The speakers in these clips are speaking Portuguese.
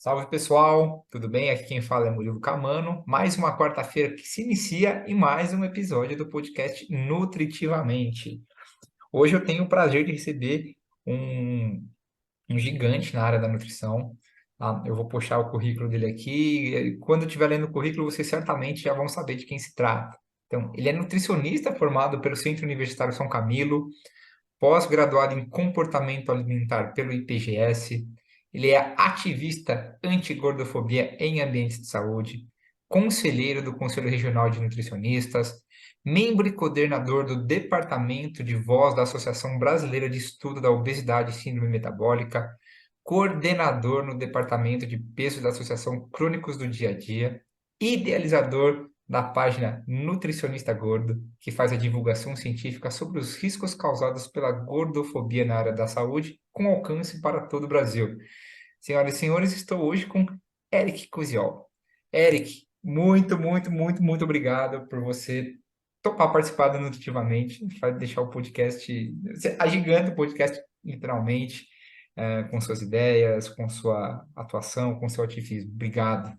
Salve pessoal, tudo bem? Aqui quem fala é Murilo Camano. Mais uma quarta-feira que se inicia e mais um episódio do podcast Nutritivamente. Hoje eu tenho o prazer de receber um gigante na área da nutrição. Eu vou puxar o currículo dele aqui. E quando eu estiver lendo o currículo, vocês certamente já vão saber de quem se trata. Então, ele é nutricionista formado pelo Centro Universitário São Camilo, pós-graduado em comportamento alimentar pelo IPGS. Ele é ativista anti-gordofobia em ambientes de saúde, conselheiro do Conselho Regional de Nutricionistas, membro e coordenador do Departamento de Voz da Associação Brasileira de Estudo da Obesidade e Síndrome Metabólica, coordenador no Departamento de Peso da Associação Crônicos do Dia a Dia, idealizador da página Nutricionista Gordo, que faz a divulgação científica sobre os riscos causados pela gordofobia na área da saúde, com alcance para todo o Brasil. Senhoras e senhores, estou hoje com Eric Cusiol. Eric, muito obrigado por você topar participar do Nutritivamente, vai deixar o podcast, agiganta o podcast literalmente, com suas ideias, com sua atuação, com seu ativismo. Obrigado.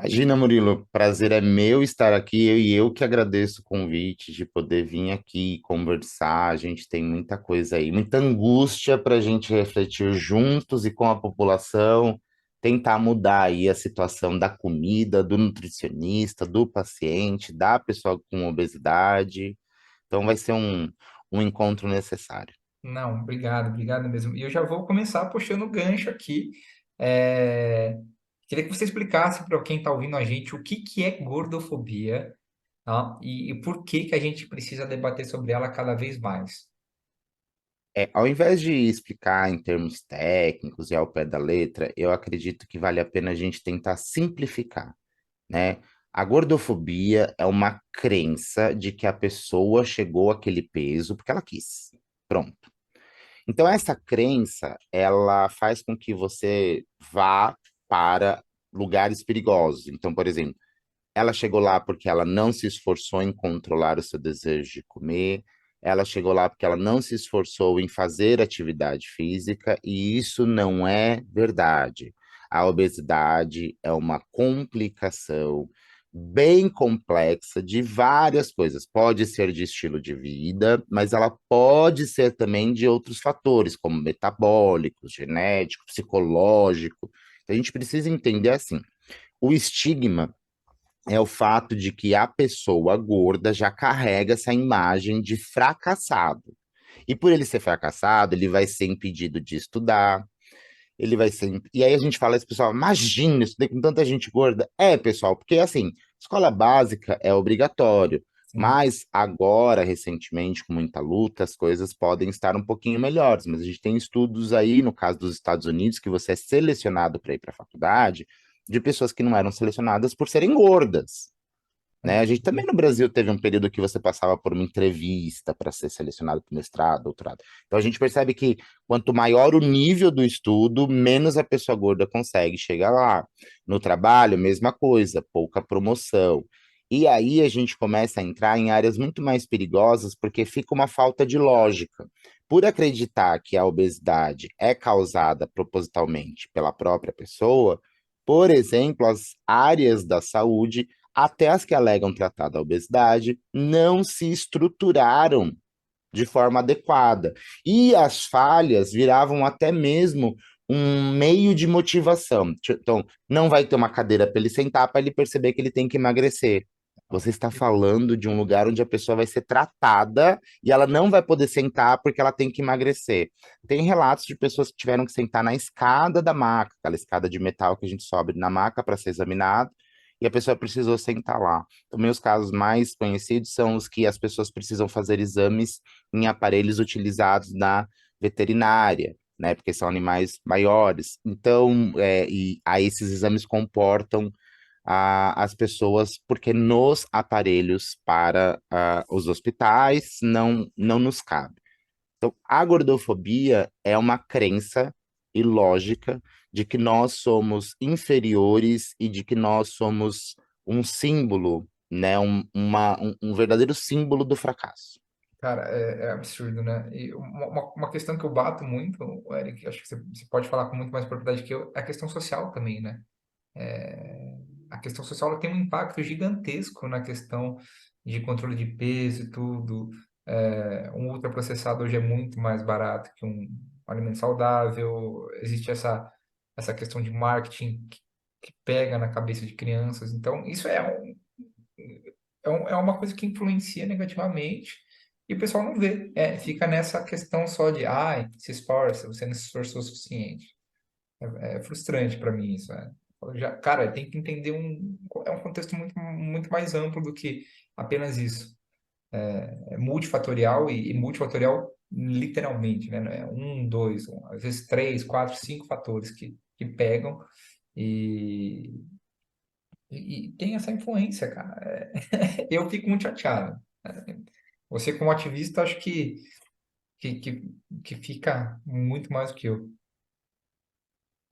Imagina, Murilo, prazer é meu estar aqui, eu que agradeço o convite de poder vir aqui conversar. A gente tem muita coisa aí, muita angústia para a gente refletir juntos e com a população, tentar mudar aí a situação da comida, do nutricionista, do paciente, da pessoa com obesidade. Então vai ser um encontro necessário. Não, obrigado mesmo. E eu já vou começar puxando o gancho aqui. É, Queria que você explicasse para quem está ouvindo a gente o que é gordofobia, tá? E por que a gente precisa debater sobre ela cada vez mais. Ao invés de explicar em termos técnicos e ao pé da letra, eu acredito que vale a pena a gente tentar simplificar, né? A gordofobia é uma crença de que a pessoa chegou àquele peso porque ela quis. Pronto. Então, essa crença, ela faz com que você vá para lugares perigosos. Então, por exemplo, ela chegou lá porque ela não se esforçou em controlar o seu desejo de comer, ela chegou lá porque ela não se esforçou em fazer atividade física, e isso não é verdade. A obesidade é uma complicação bem complexa de várias coisas. Pode ser de estilo de vida, mas ela pode ser também de outros fatores, como metabólicos, genético, psicológico. Então, a gente precisa entender assim, o estigma é o fato de que a pessoa gorda já carrega essa imagem de fracassado. E por ele ser fracassado, ele vai ser impedido de estudar, ele vai ser. E aí a gente fala, esse pessoal, imagina, estudei com tanta gente gorda. É, pessoal, porque assim, escola básica é obrigatório. Sim. Mas agora, recentemente, com muita luta, as coisas podem estar um pouquinho melhores. Mas a gente tem estudos aí, no caso dos Estados Unidos, que você é selecionado para ir para a faculdade, de pessoas que não eram selecionadas por serem gordas, né? A gente também no Brasil teve um período que você passava por uma entrevista para ser selecionado para mestrado, doutorado. Então a gente percebe que quanto maior o nível do estudo, menos a pessoa gorda consegue chegar lá. No trabalho, mesma coisa, pouca promoção. E aí a gente começa a entrar em áreas muito mais perigosas, porque fica uma falta de lógica. Por acreditar que a obesidade é causada propositalmente pela própria pessoa, por exemplo, as áreas da saúde, até as que alegam tratar da obesidade, não se estruturaram de forma adequada. E as falhas viravam até mesmo um meio de motivação. Então, não vai ter uma cadeira para ele sentar para ele perceber que ele tem que emagrecer. Você está falando de um lugar onde a pessoa vai ser tratada e ela não vai poder sentar porque ela tem que emagrecer. Tem relatos de pessoas que tiveram que sentar na escada da maca, aquela escada de metal que a gente sobe na maca para ser examinado, e a pessoa precisou sentar lá. Também os casos mais conhecidos são os que as pessoas precisam fazer exames em aparelhos utilizados na veterinária, né? Porque são animais maiores. Então, e aí esses exames comportam as pessoas, porque nos aparelhos para os hospitais não nos cabe. Então, a gordofobia é uma crença ilógica de que nós somos inferiores e de que nós somos um símbolo, né? Um verdadeiro símbolo do fracasso. Cara, é absurdo, né? E uma questão que eu bato muito, Eric, acho que você pode falar com muito mais propriedade que eu, é a questão social também, né? A questão social ela tem um impacto gigantesco na questão de controle de peso e tudo. Um ultraprocessado hoje é muito mais barato que um alimento saudável. Existe essa questão de marketing que pega na cabeça de crianças. Então, isso é uma coisa que influencia negativamente e o pessoal não vê. Fica nessa questão só de, ai, se esforça, você não se esforçou o suficiente. É frustrante para mim isso. Cara, tem que entender é um contexto muito mais amplo do que apenas isso. É multifatorial e multifatorial literalmente, né? Não é um, dois, às vezes três, quatro, cinco fatores que pegam e, e tem essa influência, cara. Eu fico muito chateado. Você, como ativista, acho que, que, que fica muito mais do que eu.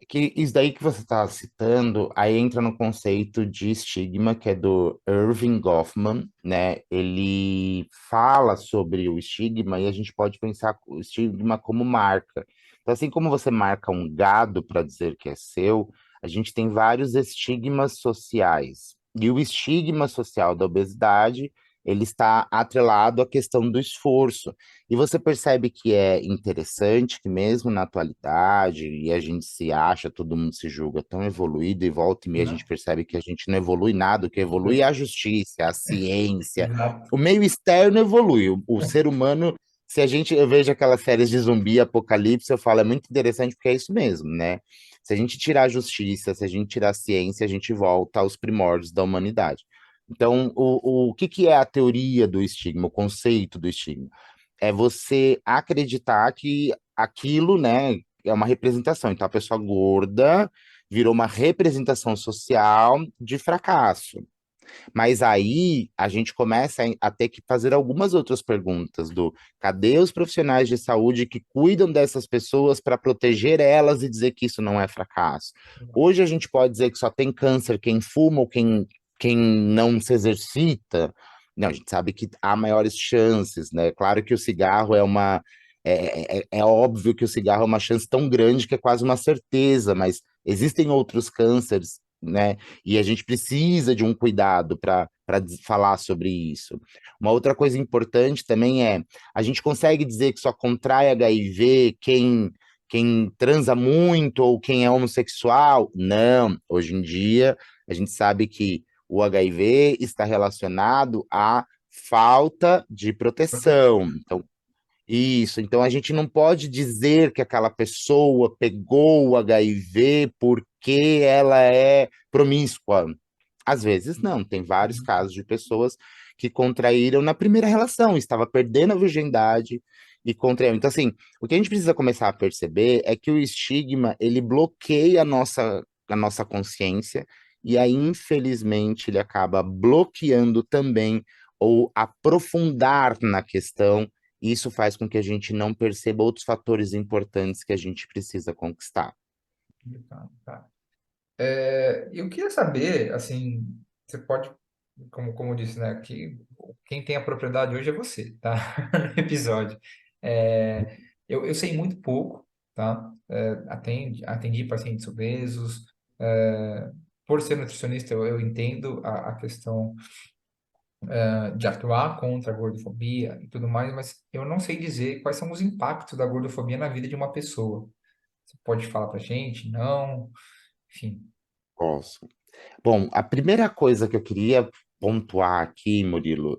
Que isso daí que você está citando, aí entra no conceito de estigma, que é do Irving Goffman, né? Ele fala sobre o estigma e a gente pode pensar o estigma como marca. Então, assim como você marca um gado para dizer que é seu, a gente tem vários estigmas sociais. E o estigma social da obesidade, ele está atrelado à questão do esforço. E você percebe que é interessante que mesmo na atualidade, e a gente se acha, todo mundo se julga tão evoluído, e volta e meia a Né? gente percebe que a gente não evolui nada, o que evolui é a justiça, a ciência, Exato. o meio externo evolui, o ser humano, se a gente, eu vejo aquelas séries de zumbi, apocalipse, eu falo, é muito interessante porque é isso mesmo, né? Se a gente tirar a justiça, se a gente tirar a ciência, a gente volta aos primórdios da humanidade. Então, o que que é a teoria do estigma, o conceito do estigma? É você acreditar que aquilo, né, é uma representação. Então, a pessoa gorda virou uma representação social de fracasso. Mas aí a gente começa a ter que fazer algumas outras perguntas do cadê os profissionais de saúde que cuidam dessas pessoas para proteger elas e dizer que isso não é fracasso? Hoje a gente pode dizer que só tem câncer quem fuma ou quem não se exercita. Não, a gente sabe que há maiores chances, né? Claro que o cigarro é uma. É óbvio que o cigarro é uma chance tão grande que é quase uma certeza, mas existem outros cânceres, né? E a gente precisa de um cuidado para falar sobre isso. Uma outra coisa importante também é, a gente consegue dizer que só contrai HIV quem transa muito ou quem é homossexual? Não. Hoje em dia, a gente sabe que o HIV está relacionado à falta de proteção. Então, isso, então a gente não pode dizer que aquela pessoa pegou o HIV porque ela é promíscua. Às vezes não, tem vários casos de pessoas que contraíram na primeira relação, estava perdendo a virgindade e contraíram. Então, assim, o que a gente precisa começar a perceber é que o estigma, ele bloqueia a nossa consciência e aí, infelizmente, ele acaba bloqueando também ou aprofundar na questão e isso faz com que a gente não perceba outros fatores importantes que a gente precisa conquistar. Tá. Eu queria saber, assim, você pode, como eu disse, né, que quem tem a propriedade hoje é você, tá? No episódio. Eu sei muito pouco, tá? Atendi pacientes obesos. Por ser nutricionista, eu entendo a questão de atuar contra a gordofobia e tudo mais, mas eu não sei dizer quais são os impactos da gordofobia na vida de uma pessoa. Você pode falar pra gente? Não? Enfim. Posso. Bom, a primeira coisa que eu queria pontuar aqui, Murilo,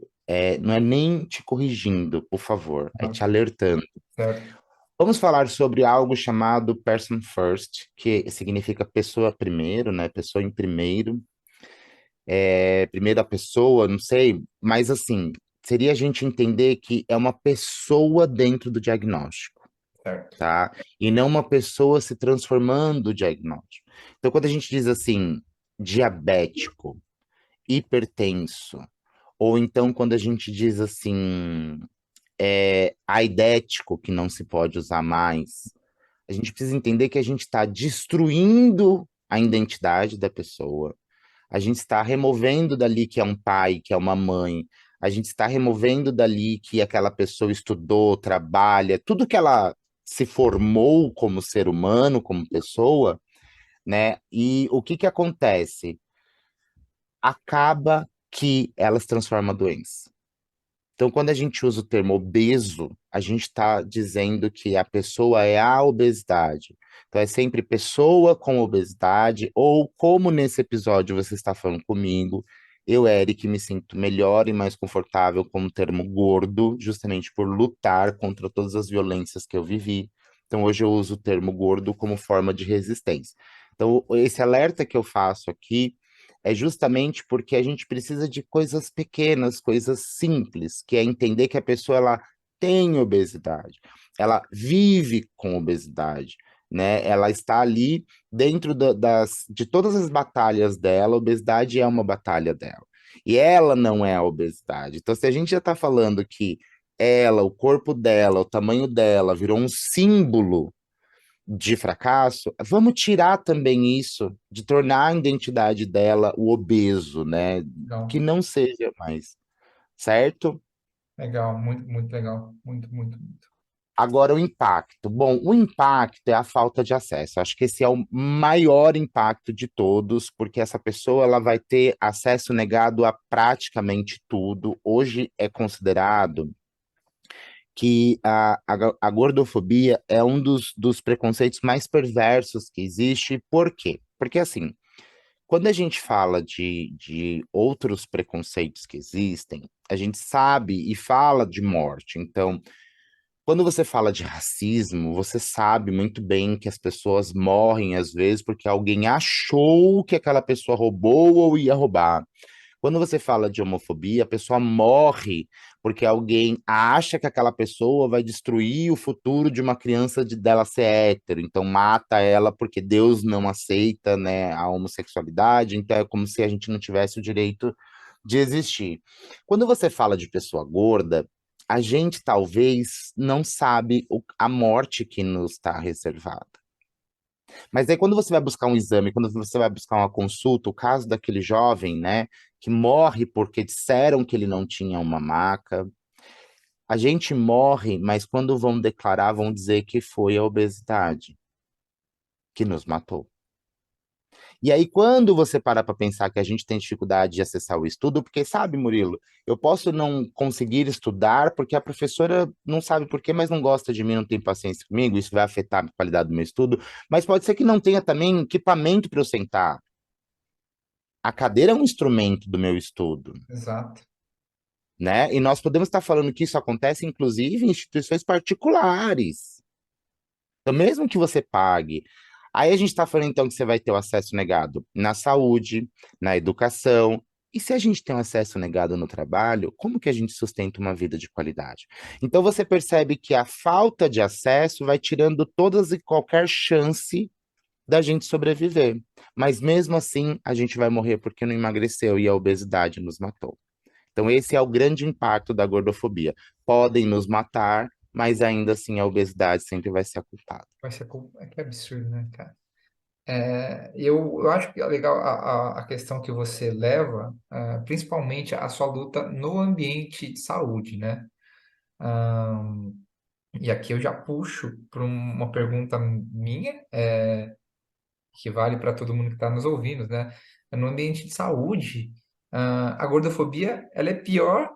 não é nem te corrigindo, por favor, é te alertando. Certo. Vamos falar sobre algo chamado person first, que significa pessoa primeiro, né? Pessoa em primeiro, primeira pessoa, não sei, mas assim, seria a gente entender que é uma pessoa dentro do diagnóstico. Certo. Tá? E não uma pessoa se transformando diagnóstico. Então, quando a gente diz assim, diabético, hipertenso, ou então quando a gente diz assim, aidético, que não se pode usar mais, a gente precisa entender que a gente está destruindo a identidade da pessoa, a gente está removendo dali que é um pai, que é uma mãe, A gente está removendo dali que aquela pessoa estudou, trabalha, tudo que ela se formou como ser humano, como pessoa, né? E o que que acontece? Acaba que ela se transforma em doença. Então, quando a gente usa o termo obeso, a gente está dizendo que a pessoa é a obesidade. Então, é sempre pessoa com obesidade, ou como nesse episódio você está falando comigo, eu, Eric, me sinto melhor e mais confortável com o termo gordo, justamente por lutar contra todas as violências que eu vivi. Então, hoje eu uso o termo gordo como forma de resistência. Então, esse alerta que eu faço aqui é justamente porque a gente precisa de coisas pequenas, coisas simples, que é entender que a pessoa ela tem obesidade, ela vive com obesidade, né? Ela está ali dentro de todas as batalhas dela, a obesidade é uma batalha dela. E ela não é a obesidade. Então, se a gente já está falando que ela, o corpo dela, o tamanho dela virou um símbolo de fracasso, vamos tirar também isso, de tornar a identidade dela o obeso, né? Que Legal, não seja mais, certo? legal, muito, muito legal. Muito, muito, muito. Agora, o impacto. Bom, o impacto é a falta de acesso. Acho que esse é o maior impacto de todos, porque essa pessoa ela vai ter acesso negado a praticamente tudo. Hoje é considerado que a gordofobia é um dos preconceitos mais perversos que existe. Por quê? Porque, assim, quando a gente fala de outros preconceitos que existem, a gente sabe e fala de morte. Então, quando você fala de racismo, você sabe muito bem que as pessoas morrem às vezes porque alguém achou que aquela pessoa roubou ou ia roubar. Quando você fala de homofobia, a pessoa morre porque alguém acha que aquela pessoa vai destruir o futuro de uma criança dela ser hétero, então mata ela porque Deus não aceita, né, a homossexualidade, então é como se a gente não tivesse o direito de existir. Quando você fala de pessoa gorda, a gente talvez não sabe a morte que nos está reservada. Mas aí quando você vai buscar um exame, quando você vai buscar uma consulta, o caso daquele jovem, né, que morre porque disseram que ele não tinha uma maca, a gente morre, mas quando vão declarar, vão dizer que foi a obesidade que nos matou. E aí, quando você para para pensar que a gente tem dificuldade de acessar o estudo, porque sabe, Murilo, eu posso não conseguir estudar porque a professora não sabe por quê, mas não gosta de mim, não tem paciência comigo, isso vai afetar a qualidade do meu estudo, mas pode ser que não tenha também equipamento para eu sentar. A cadeira é um instrumento do meu estudo, Exato. né? E nós podemos estar falando que isso acontece, inclusive, em instituições particulares. Então, mesmo que você pague. Aí a gente está falando, então, que você vai ter o acesso negado na saúde, na educação. E se a gente tem um acesso negado no trabalho, como que a gente sustenta uma vida de qualidade? Então, você percebe que a falta de acesso vai tirando todas e qualquer chance da gente sobreviver. Mas mesmo assim, a gente vai morrer porque não emagreceu e a obesidade nos matou. Então, esse é o grande impacto da gordofobia. Podem nos matar, mas ainda assim a obesidade sempre vai ser a culpada. Vai ser, que absurdo, né, cara? Eu acho que é legal a questão que você leva, principalmente a sua luta no ambiente de saúde, né? E aqui eu já puxo para uma pergunta minha, que vale para todo mundo que está nos ouvindo, né? No ambiente de saúde, a gordofobia ela é pior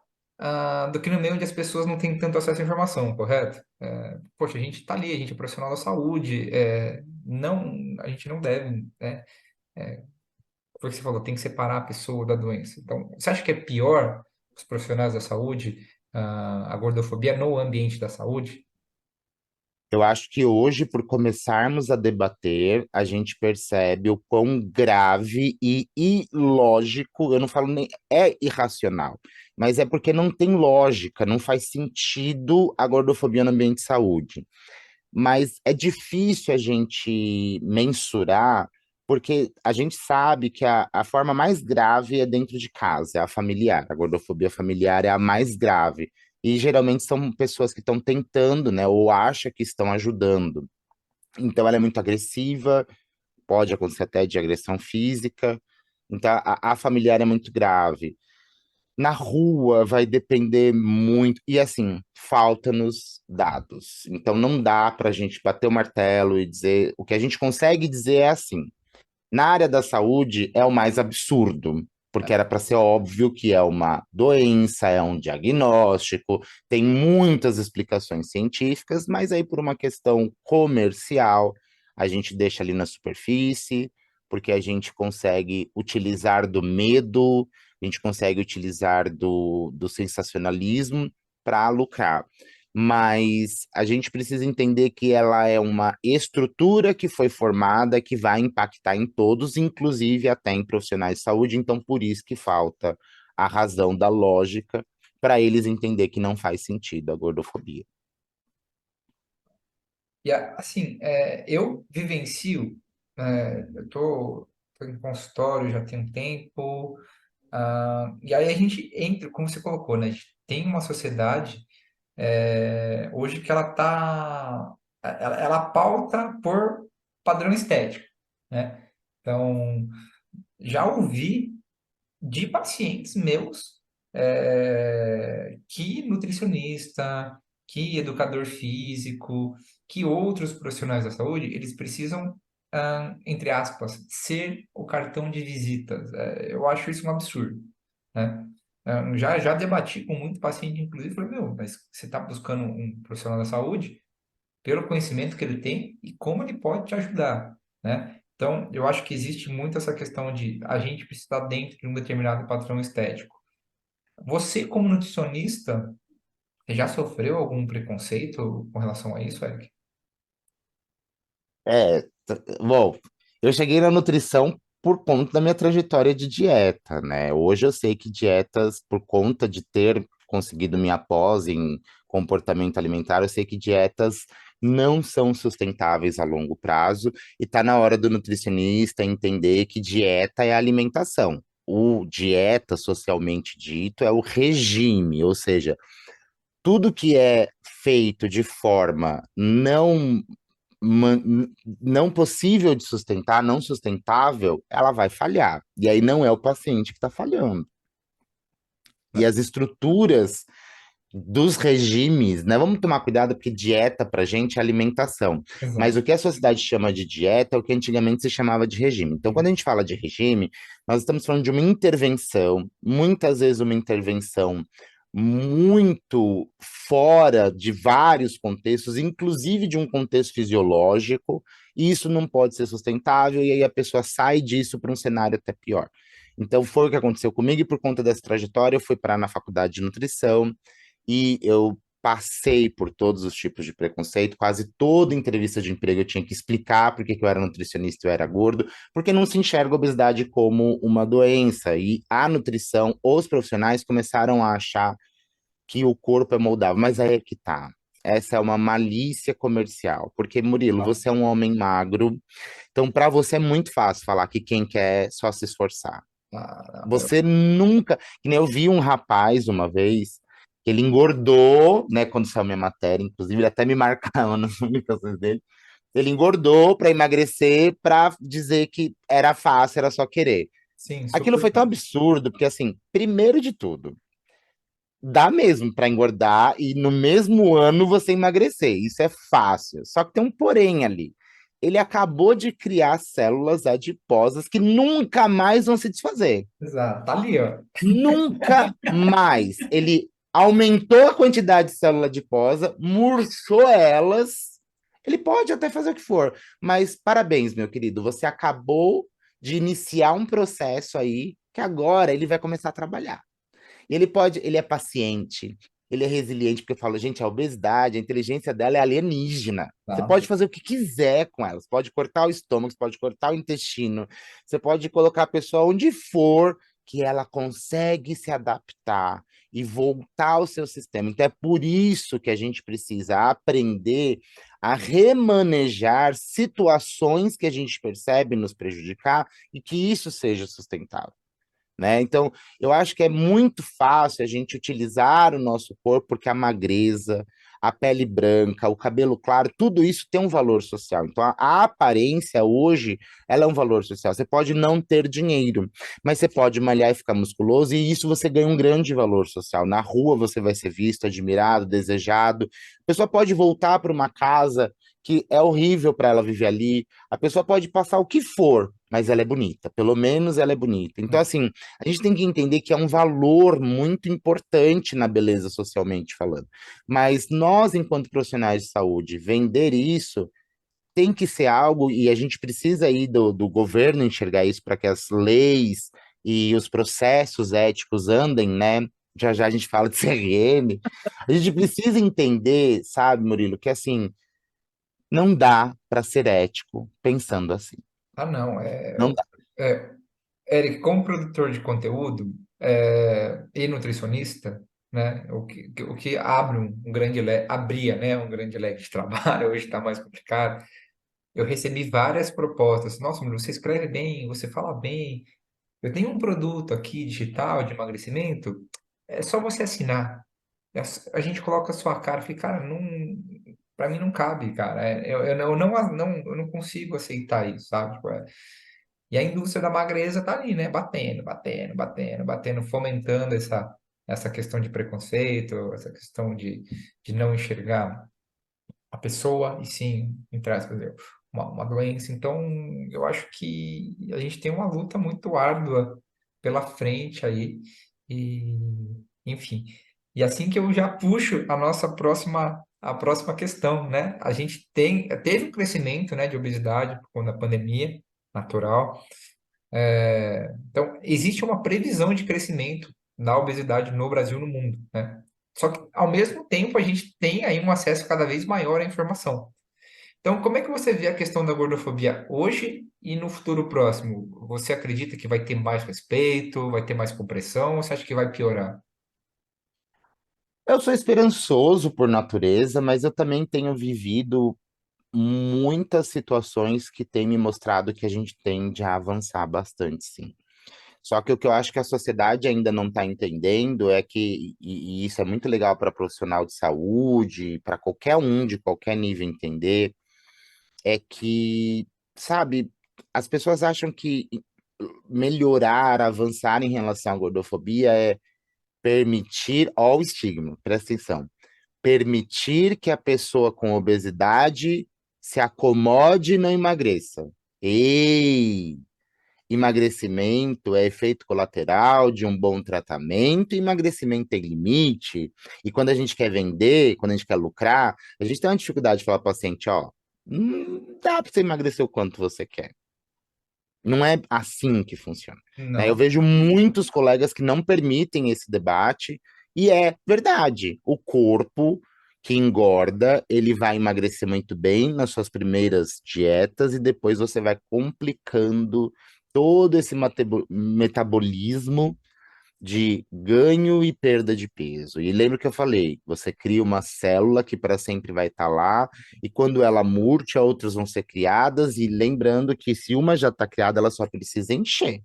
do que no meio onde as pessoas não têm tanto acesso à informação, correto? Poxa, a gente está ali, a gente é profissional da saúde, não, a gente não deve, né? Foi o que você falou, tem que separar a pessoa da doença. Então, você acha que é pior os profissionais da saúde, a gordofobia no ambiente da saúde? Eu acho que hoje, por começarmos a debater, a gente percebe o quão grave e ilógico, eu não falo nem é irracional, mas é porque não tem lógica, não faz sentido a gordofobia no ambiente de saúde. Mas é difícil a gente mensurar, porque a gente sabe que a forma mais grave é dentro de casa, é a familiar. A gordofobia familiar é a mais grave. E geralmente são pessoas que estão tentando, né, ou acham que estão ajudando. Então ela é muito agressiva, pode acontecer até de agressão física. Então a familiar é muito grave. Na rua vai depender muito, e assim, falta-nos dados. Então não dá para a gente bater o martelo e dizer, o que a gente consegue dizer é assim, na área da saúde é o mais absurdo, porque era para ser óbvio que é uma doença, é um diagnóstico, tem muitas explicações científicas, mas aí por uma questão comercial, a gente deixa ali na superfície, porque a gente consegue utilizar do medo, a gente consegue utilizar do sensacionalismo para lucrar. Mas a gente precisa entender que ela é uma estrutura que foi formada, que vai impactar em todos, inclusive até em profissionais de saúde, então por isso que falta a razão da lógica para eles entender que não faz sentido a gordofobia. E assim, eu vivencio, tô em consultório já tem um tempo, e aí a gente entra, como você colocou, né? A gente tem uma sociedade hoje que ela pauta por padrão estético, né? Então, já ouvi de pacientes meus que nutricionista, que educador físico, que outros profissionais da saúde, eles precisam, entre aspas, ser o cartão de visitas. Eu acho isso um absurdo, né? Já debati com muito paciente, inclusive, falei, meu, mas você está buscando um profissional da saúde pelo conhecimento que ele tem e como ele pode te ajudar, né? Então, eu acho que existe muito essa questão de a gente precisar dentro de um determinado padrão estético. Você, como nutricionista, já sofreu algum preconceito com relação a isso, Eric? Bom, eu cheguei na nutrição por conta da minha trajetória de dieta, né? Hoje eu sei que dietas, por conta de ter conseguido minha pós em comportamento alimentar, eu sei que dietas não são sustentáveis a longo prazo e tá na hora do nutricionista entender que dieta é alimentação. O dieta, socialmente dito, é o regime, ou seja, tudo que é feito de forma não possível de sustentar, não sustentável, ela vai falhar. E aí não é o paciente que está falhando. E as estruturas dos regimes, né? Vamos tomar cuidado porque dieta para gente é alimentação. Mas Exato. o que a sociedade chama de dieta é o que antigamente se chamava de regime. Então, quando a gente fala de regime, nós estamos falando de uma intervenção, muitas vezes uma intervenção muito fora de vários contextos, inclusive de um contexto fisiológico, e isso não pode ser sustentável, e aí a pessoa sai disso para um cenário até pior. Então, foi o que aconteceu comigo, e por conta dessa trajetória, eu fui parar na faculdade de nutrição, e eu passei por todos os tipos de preconceito, quase toda entrevista de emprego eu tinha que explicar por que que eu era nutricionista e eu era gordo, porque não se enxerga a obesidade como uma doença, e a nutrição, os profissionais começaram a achar que o corpo é moldável, mas aí é que tá. Essa é uma malícia comercial, porque Murilo, Tá? você é um homem magro, então para você é muito fácil falar que quem quer é só se esforçar. Ah, Você nunca. Que nem eu vi um rapaz uma vez, que ele engordou, né, quando saiu minha matéria, inclusive ele até me marcava nas publicações dele. Ele engordou para emagrecer, para dizer que era fácil, era só querer. sim, Aquilo super. foi tão absurdo, porque assim, primeiro de tudo, dá mesmo para engordar e no mesmo ano você emagrecer. Isso é fácil. Só que tem um porém ali. Ele acabou de criar células adiposas que nunca mais vão se desfazer. Exato. Tá ali, ó. Nunca mais. Ele aumentou a quantidade de célula adiposa, murchou elas. Ele pode até fazer o que for, mas parabéns, meu querido. Você acabou de iniciar um processo aí que agora ele vai começar a trabalhar. E ele pode, ele é paciente, ele é resiliente, porque eu falo, gente, a obesidade, a inteligência dela é alienígena. Você Tá. pode fazer o que quiser com ela. Você pode cortar o estômago, você pode cortar o intestino, você pode colocar a pessoa onde for, que ela consegue se adaptar e voltar ao seu sistema. Então é por isso que a gente precisa aprender a remanejar situações que a gente percebe nos prejudicar e que isso seja sustentável, né? Então, eu acho que é muito fácil a gente utilizar o nosso corpo, porque a magreza, a pele branca, o cabelo claro, tudo isso tem um valor social. Então, a aparência hoje, ela é um valor social. Você pode não ter dinheiro, mas você pode malhar e ficar musculoso, e isso você ganha um grande valor social. Na rua você vai ser visto, admirado, desejado. A pessoa pode voltar para uma casa que é horrível para ela viver ali. A pessoa pode passar o que for, mas ela é bonita. Pelo menos ela é bonita. Então, assim, a gente tem que entender que é um valor muito importante na beleza socialmente falando. Mas nós, enquanto profissionais de saúde, vender isso tem que ser algo, e a gente precisa aí do governo enxergar isso para que as leis e os processos éticos andem, né? Já já a gente fala de CRM. A gente precisa entender, sabe, Murilo, que assim, não dá para ser ético pensando assim. Ah, não, Não dá. é, Eric, como produtor de conteúdo e nutricionista, né, o que abre um grande abria, né, um grande leque de trabalho, hoje está mais complicado. Eu recebi várias propostas. Nossa, Bruno, você escreve bem, você fala bem. Eu tenho um produto aqui digital de emagrecimento, é só você assinar. A gente coloca a sua cara, fica, cara, não, para mim não cabe, cara. Eu não consigo aceitar isso, sabe? Tipo, e a indústria da magreza tá ali, né? Batendo, fomentando essa questão de preconceito, essa questão de não enxergar a pessoa, e sim, entre aspas, uma doença. Então, eu acho que a gente tem uma luta muito árdua pela frente aí, e, enfim. E assim que eu já puxo a próxima questão, né? A gente teve um crescimento, né, de obesidade por conta da pandemia, natural. Então, existe uma previsão de crescimento da obesidade no Brasil e no mundo, né? Só que, ao mesmo tempo, a gente tem aí um acesso cada vez maior à informação. Então, como é que você vê a questão da gordofobia hoje e no futuro próximo? Você acredita que vai ter mais respeito, vai ter mais compreensão, ou você acha que vai piorar? Eu sou esperançoso por natureza, mas eu também tenho vivido muitas situações que têm me mostrado que a gente tende a avançar bastante, sim. Só que o que eu acho que a sociedade ainda não está entendendo é que, e isso é muito legal para profissional de saúde, para qualquer um de qualquer nível entender, é que, sabe, as pessoas acham que melhorar, avançar em relação à gordofobia é permitir, ó, o estigma, presta atenção, permitir que a pessoa com obesidade se acomode e não emagreça. Ei! Emagrecimento é efeito colateral de um bom tratamento, e emagrecimento tem limite. E quando a gente quer vender, quando a gente quer lucrar, a gente tem uma dificuldade de falar para o paciente, ó, dá para você emagrecer o quanto você quer. Não é assim que funciona, né? Eu Não. vejo muitos colegas que não permitem esse debate, e é verdade. O corpo que engorda, ele vai emagrecer muito bem nas suas primeiras dietas, e depois você vai complicando todo esse metabolismo de ganho e perda de peso. E lembra que eu falei, você cria uma célula que para sempre vai estar lá, e quando ela murcha, outras vão ser criadas, e lembrando que se uma já está criada, ela só precisa encher.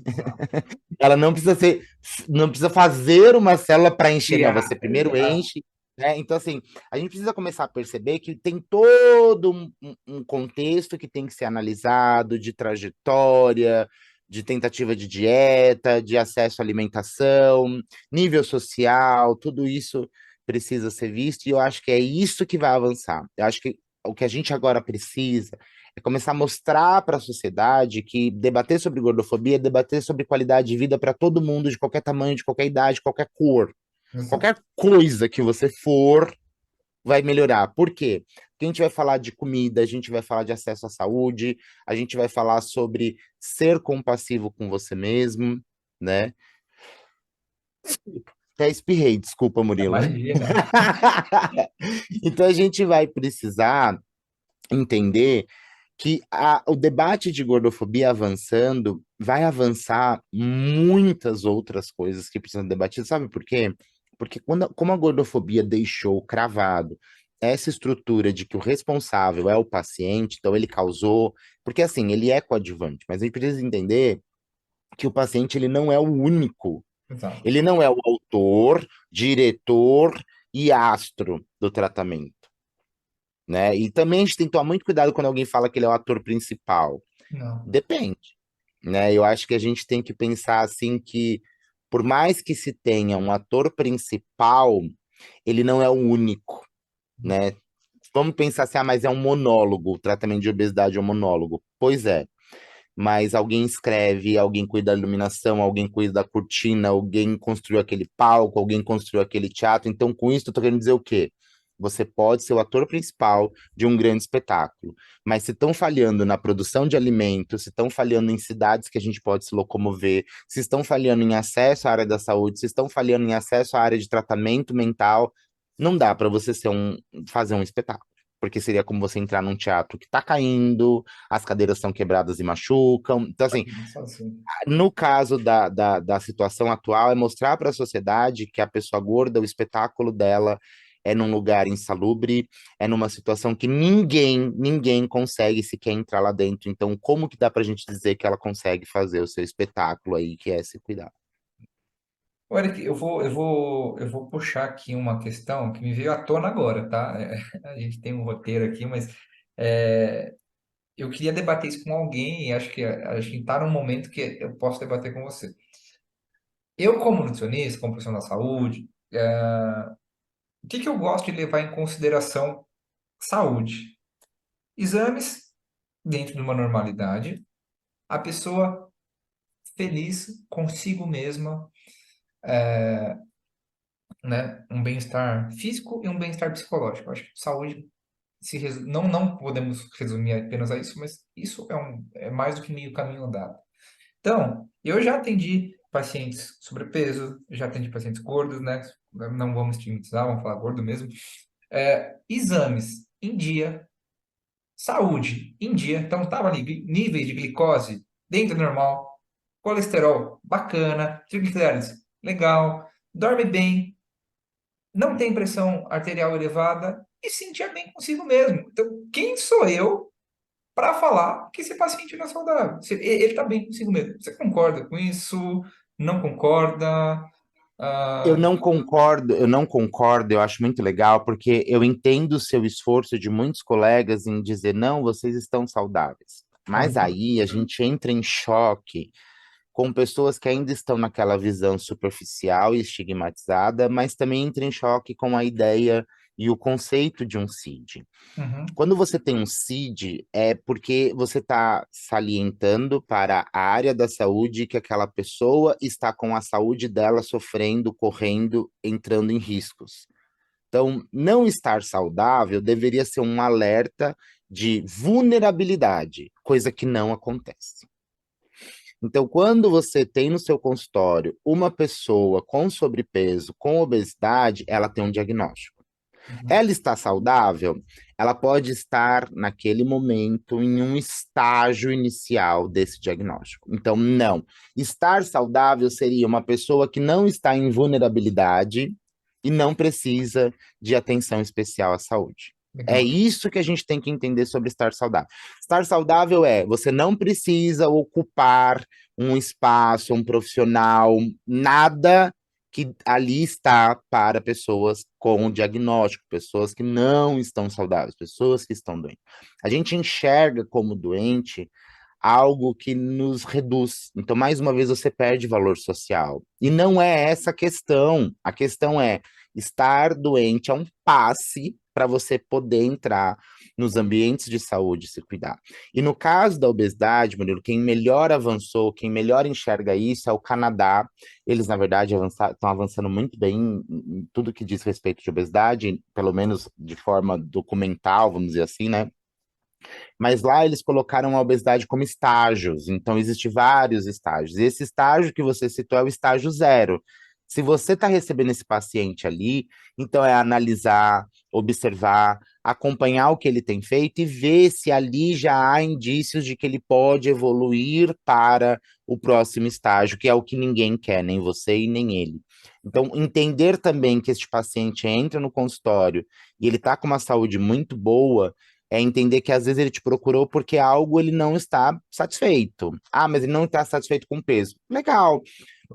Exato. Ela não precisa ser, não precisa fazer uma célula para encher, não, Criar, você primeiro exato. enche, né? Então, assim, a gente precisa começar a perceber que tem todo um contexto que tem que ser analisado, de trajetória, de tentativa de dieta, de acesso à alimentação, nível social, tudo isso precisa ser visto, e eu acho que é isso que vai avançar. Eu acho que o que a gente agora precisa é começar a mostrar para a sociedade que debater sobre gordofobia é debater sobre qualidade de vida para todo mundo, de qualquer tamanho, de qualquer idade, qualquer cor. Exato. Qualquer coisa que você for vai melhorar. Por quê? Porque a gente vai falar de comida, a gente vai falar de acesso à saúde, a gente vai falar sobre ser compassivo com você mesmo, né? Até espirrei, desculpa, Murilo. Imagina. Então a gente vai precisar entender que o debate de gordofobia avançando vai avançar muitas outras coisas que precisam ser debatidas. Sabe por quê? Porque como a gordofobia deixou cravado essa estrutura de que o responsável é o paciente, então ele causou, porque assim, ele é coadjuvante, mas a gente precisa entender que o paciente ele não é o único, Exato. ele não é o autor, diretor e astro do tratamento, né? E também a gente tem que tomar muito cuidado quando alguém fala que ele é o ator principal. Não. Depende, né? Eu acho que a gente tem que pensar assim que, por mais que se tenha um ator principal, ele não é o único, né? Vamos pensar assim, ah, mas é um monólogo, o tratamento de obesidade é um monólogo. Pois é, mas alguém escreve, alguém cuida da iluminação, alguém cuida da cortina, alguém construiu aquele palco, alguém construiu aquele teatro. Então, com isso, eu tô querendo dizer o quê? Você pode ser o ator principal de um grande espetáculo, mas se estão falhando na produção de alimentos, se estão falhando em cidades que a gente pode se locomover, se estão falhando em acesso à área da saúde, se estão falhando em acesso à área de tratamento mental, não dá para você fazer um espetáculo, porque seria como você entrar num teatro que está caindo, as cadeiras são quebradas e machucam. Então, assim, Só assim. no caso da situação atual, é mostrar para a sociedade que a pessoa gorda, o espetáculo dela é num lugar insalubre, é numa situação que ninguém consegue sequer entrar lá dentro. Então, como que dá para a gente dizer que ela consegue fazer o seu espetáculo aí, que é se cuidar? Olha, Eric, eu vou puxar aqui uma questão que me veio à tona agora, tá? A gente tem um roteiro aqui, mas é, eu queria debater isso com alguém e acho que a gente está num momento que eu posso debater com você. Eu, como nutricionista, como profissional da saúde, o que que eu gosto de levar em consideração saúde? Exames dentro de uma normalidade, a pessoa feliz consigo mesma, né? Um bem-estar físico e um bem-estar psicológico. Eu acho que saúde não podemos resumir apenas a isso, mas isso é mais do que meio caminho andado. Então, eu já atendi pacientes sobrepeso, já atendi pacientes gordos, né? Não vamos estigmatizar, vamos falar gordo mesmo. Exames em dia, saúde em dia. Então, estava ali, níveis de glicose dentro do normal, colesterol bacana, triglicéridos legal, dorme bem, não tem pressão arterial elevada e se sentia bem consigo mesmo. Então, quem sou eu para falar que esse paciente não é saudável? Ele está bem consigo mesmo. Você concorda com isso? Não concorda? Ah, Eu não concordo, eu acho muito legal, porque eu entendo o seu esforço de muitos colegas em dizer, não, vocês estão saudáveis. Mas aham, aí a gente entra em choque com pessoas que ainda estão naquela visão superficial e estigmatizada, mas também entra em choque com a ideia e o conceito de um CID. uhum, Quando você tem um CID, é porque você está salientando para a área da saúde que aquela pessoa está com a saúde dela sofrendo, correndo, entrando em riscos. Então, não estar saudável deveria ser um alerta de vulnerabilidade, coisa que não acontece. Então, quando você tem no seu consultório uma pessoa com sobrepeso, com obesidade, ela tem um diagnóstico. uhum, Ela está saudável? Ela pode estar, naquele momento, em um estágio inicial desse diagnóstico. Então, não. Estar saudável seria uma pessoa que não está em vulnerabilidade e não precisa de atenção especial à saúde. É legal. isso que a gente tem que entender sobre estar saudável. Estar saudável é você não precisa ocupar um espaço, um profissional, nada que ali está para pessoas com diagnóstico, pessoas que não estão saudáveis, pessoas que estão doentes. A gente enxerga como doente algo que nos reduz. Então, mais uma vez, você perde valor social. E não é essa a questão. A questão é estar doente é um passe para você poder entrar nos ambientes de saúde e se cuidar. E no caso da obesidade, Murilo, quem melhor avançou, quem melhor enxerga isso é o Canadá. Eles, na verdade, estão avançando muito bem em tudo que diz respeito de obesidade, pelo menos de forma documental, vamos dizer assim, né? Mas lá eles colocaram a obesidade como estágios, então existem vários estágios. E esse estágio que você citou é o estágio zero. Se você está recebendo esse paciente ali, então é analisar, observar, acompanhar o que ele tem feito e ver se ali já há indícios de que ele pode evoluir para o próximo estágio, que é o que ninguém quer, nem você e nem ele. Então, entender também que este paciente entra no consultório e ele está com uma saúde muito boa, é entender que às vezes ele te procurou porque algo ele não está satisfeito. Ah, mas ele não está satisfeito com o peso. Legal.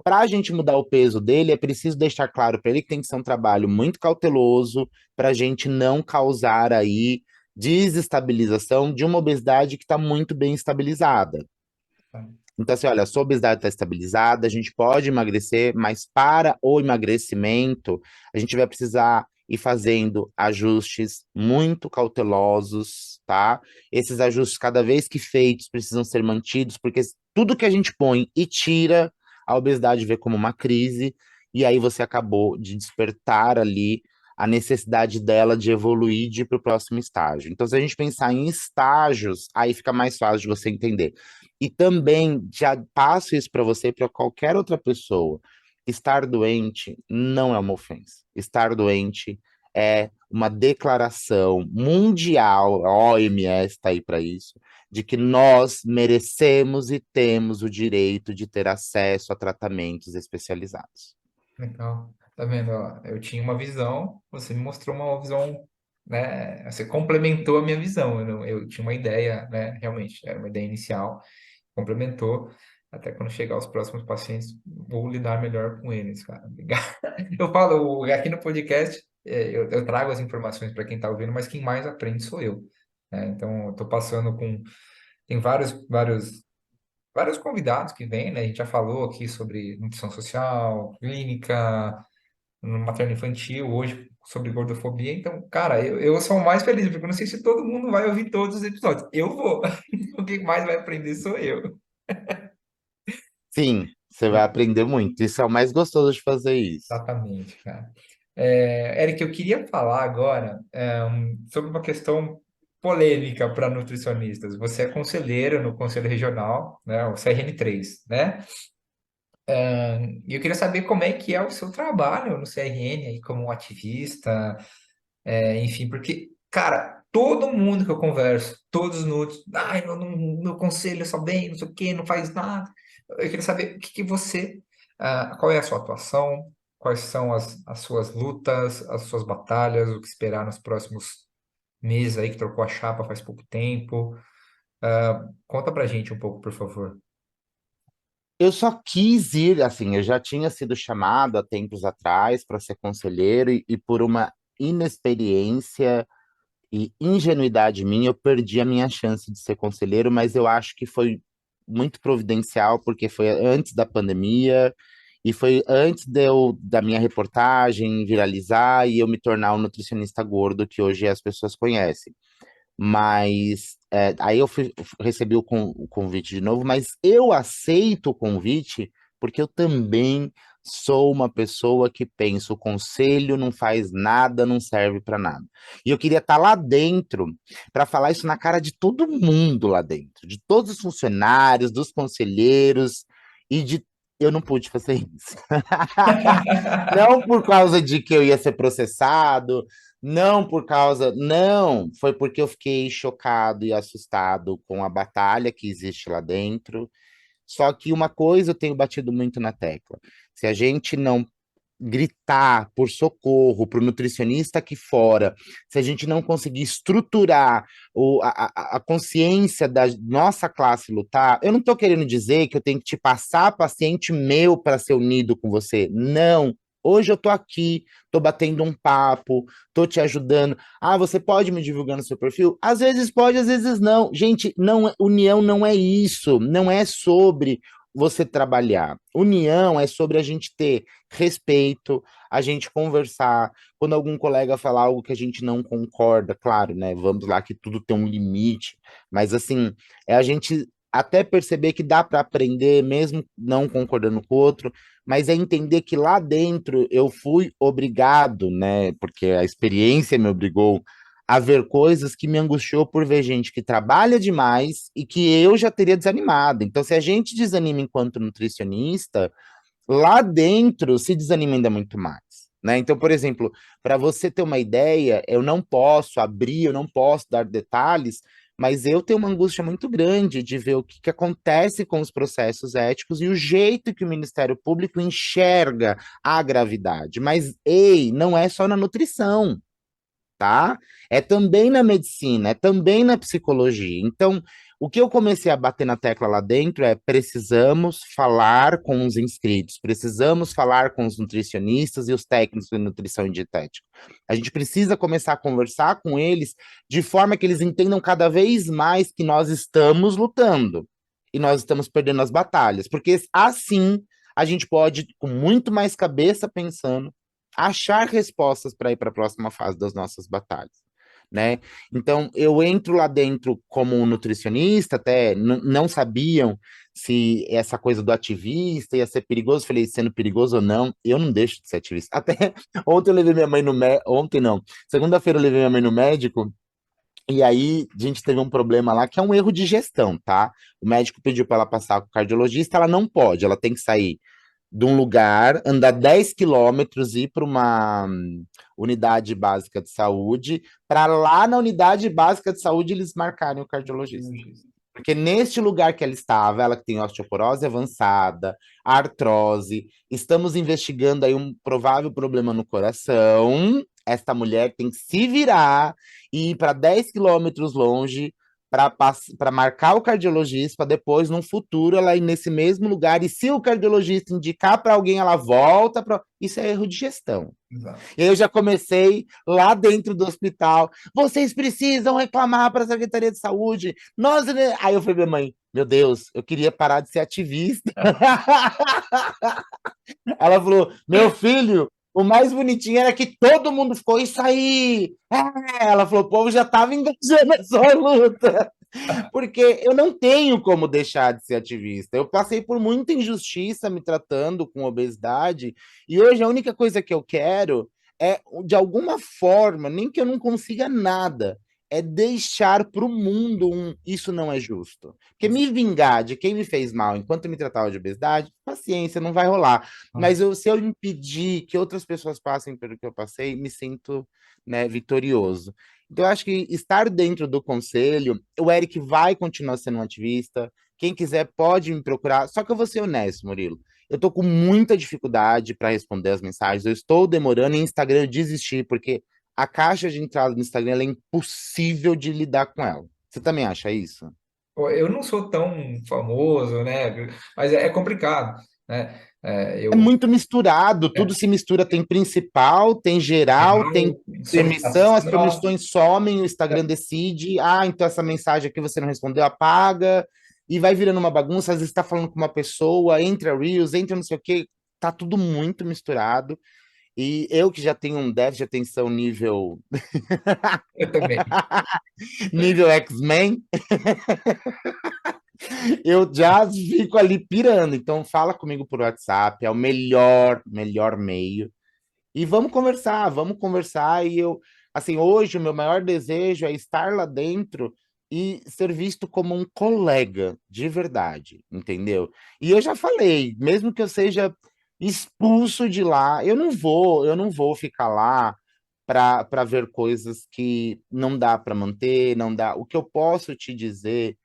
Para a gente mudar o peso dele, é preciso deixar claro para ele que tem que ser um trabalho muito cauteloso para a gente não causar aí desestabilização de uma obesidade que está muito bem estabilizada. Tá. Então, assim, olha, a sua obesidade está estabilizada, a gente pode emagrecer, mas para o emagrecimento, a gente vai precisar ir fazendo ajustes muito cautelosos, tá? Esses ajustes, cada vez que feitos, precisam ser mantidos, porque tudo que a gente põe e tira, a obesidade vê como uma crise, e aí você acabou de despertar ali a necessidade dela de evoluir de ir para o próximo estágio. Então, se a gente pensar em estágios, aí fica mais fácil de você entender. E também já passo isso para você e para qualquer outra pessoa. Estar doente não é uma ofensa. Estar doente é uma declaração mundial, a OMS está aí para isso, de que nós merecemos e temos o direito de ter acesso a tratamentos especializados. Legal. Tá vendo? Ó, eu tinha uma visão, você me mostrou uma visão, né? Você complementou a minha visão. Eu tinha uma ideia, né? Realmente, era uma ideia inicial, complementou. Até quando chegar os próximos pacientes, vou lidar melhor com eles, cara. Obrigado. Eu falo, aqui no podcast, eu trago as informações para quem está ouvindo, mas quem mais aprende sou eu, né? Então, eu estou passando com. Tem vários convidados que vêm, né? A gente já falou aqui sobre nutrição social, clínica, no materno-infantil, hoje sobre gordofobia. Então, cara, eu sou o mais feliz, porque eu não sei se todo mundo vai ouvir todos os episódios. Eu vou. O que mais vai aprender sou eu. Sim, você vai aprender muito. Isso é o mais gostoso de fazer isso. Exatamente, cara. Eric, eu queria falar agora sobre uma questão polêmica para nutricionistas. Você é conselheiro no Conselho Regional, né, o CRN3, né? E eu queria saber como é que é o seu trabalho no CRN aí como um ativista, enfim, porque, cara, todo mundo que eu converso, todos os nutricionistas, ai, meu conselho só bem, não sei o quê, não faz nada. Eu queria saber o que que você, qual é a sua atuação, quais são as suas lutas, as suas batalhas, o que esperar nos próximos meses aí que trocou a chapa faz pouco tempo. Conta pra gente um pouco, por favor. Eu só quis ir, assim, eu já tinha sido chamado há tempos atrás para ser conselheiro e por uma inexperiência e ingenuidade minha, eu perdi a minha chance de ser conselheiro, mas eu acho que foi muito providencial, porque foi antes da pandemia e foi antes da minha reportagem viralizar e eu me tornar um nutricionista gordo que hoje as pessoas conhecem. Mas aí recebi o convite de novo, mas eu aceito o convite porque eu também sou uma pessoa que pensa, o conselho não faz nada, não serve para nada. E eu queria estar lá dentro para falar isso na cara de todo mundo lá dentro, de todos os funcionários, dos conselheiros e de eu não pude fazer isso. Não por causa de que eu ia ser processado, não por causa. Não, foi porque eu fiquei chocado e assustado com a batalha que existe lá dentro. Só que uma coisa eu tenho batido muito na tecla: se a gente não gritar por socorro para o nutricionista aqui fora, se a gente não conseguir estruturar a consciência da nossa classe lutar, eu não estou querendo dizer que eu tenho que te passar paciente meu para ser unido com você. Não. Hoje eu tô aqui, tô batendo um papo, tô te ajudando. Ah, você pode me divulgar no seu perfil? Às vezes pode, às vezes não. Gente, não, união não é isso, não é sobre você trabalhar. União é sobre a gente ter respeito, a gente conversar. Quando algum colega falar algo que a gente não concorda, claro, né? Vamos lá que tudo tem um limite, mas assim, é a gente até perceber que dá para aprender mesmo não concordando com o outro, mas é entender que lá dentro eu fui obrigado, né? Porque a experiência me obrigou a ver coisas que me angustiou por ver gente que trabalha demais e que eu já teria desanimado. Então, se a gente desanima enquanto nutricionista, lá dentro se desanima ainda muito mais. Né? Então, por exemplo, para você ter uma ideia, eu não posso abrir, eu não posso dar detalhes, mas eu tenho uma angústia muito grande de ver o que, que acontece com os processos éticos e o jeito que o Ministério Público enxerga a gravidade. Mas, ei, não é só na nutrição, tá? É também na medicina, é também na psicologia. Então, O que eu comecei a bater na tecla lá dentro é: precisamos falar com os inscritos, precisamos falar com os nutricionistas e os técnicos de nutrição e dietética. A gente precisa começar a conversar com eles de forma que eles entendam cada vez mais que nós estamos lutando e nós estamos perdendo as batalhas, porque assim a gente pode, com muito mais cabeça pensando, achar respostas para ir para a próxima fase das nossas batalhas, né? Então, eu entro lá dentro como um nutricionista, até não sabiam se essa coisa do ativista ia ser perigoso. Falei, sendo perigoso ou não, eu não deixo de ser ativista. Até ontem eu levei minha mãe no médico, ontem não, segunda-feira eu levei minha mãe no médico, e aí a gente teve um problema lá que é um erro de gestão, tá? O médico pediu para ela passar com o cardiologista, ela não pode, ela tem que sair de um lugar, andar 10 quilômetros, ir para uma unidade básica de saúde, para lá na unidade básica de saúde eles marcarem o cardiologista. Porque neste lugar que ela estava, ela que tem osteoporose avançada, artrose, estamos investigando aí um provável problema no coração. Esta mulher tem que se virar e ir para 10 quilômetros longe para marcar o cardiologista, para depois, num futuro, ela ir nesse mesmo lugar. E se o cardiologista indicar para alguém, ela volta para. Isso é erro de gestão. Exato. E aí eu já comecei lá dentro do hospital. Vocês precisam reclamar para a Secretaria de Saúde. Nós... Aí eu falei, minha mãe, meu Deus, eu queria parar de ser ativista. Ela falou, meu filho, o mais bonitinho era que todo mundo ficou, isso aí. Ela falou, o povo já estava engajando a sua luta. Porque eu não tenho como deixar de ser ativista. Eu passei por muita injustiça me tratando com obesidade, e hoje a única coisa que eu quero é, de alguma forma, nem que eu não consiga nada, é deixar para o mundo isso não é justo. Porque me vingar de quem me fez mal enquanto me tratava de obesidade, paciência, não vai rolar. Mas se eu impedir que outras pessoas passem pelo que eu passei, me sinto, né, vitorioso. Então, eu acho que estar dentro do conselho, o Eric vai continuar sendo um ativista. Quem quiser pode me procurar. Só que eu vou ser honesto, Murilo. Eu tô com muita dificuldade para responder as mensagens. Eu estou demorando. Em Instagram eu desisti, porque a caixa de entrada no Instagram ela é impossível de lidar com ela. Você também acha isso? Pô, eu não sou tão famoso, né? Mas é complicado, né? É muito misturado, tudo É, se mistura. Tem principal, tem geral, tem geral, permissão, as solicitação. permissões somem, o Instagram decide. Ah, então essa mensagem aqui você não respondeu, apaga. E vai virando uma bagunça. Às vezes está falando com uma pessoa, entra Reels, entra não sei o quê. Tá tudo muito misturado. E eu que já tenho um déficit de atenção nível Eu também. nível X-Men, eu já fico ali pirando. Então fala comigo por WhatsApp, é o melhor meio. E vamos conversar. E eu, assim, hoje o meu maior desejo é estar lá dentro e ser visto como um colega de verdade, entendeu? E eu já falei, mesmo que eu seja expulso de lá, eu não vou ficar lá para ver coisas que não dá para manter, não dá. O que eu posso te dizer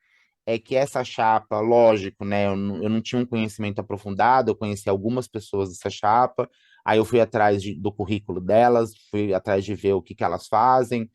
é que essa chapa, lógico, né? Eu não tinha um conhecimento aprofundado, eu conheci algumas pessoas dessa chapa, aí eu fui atrás do currículo delas, fui atrás de ver o que elas fazem,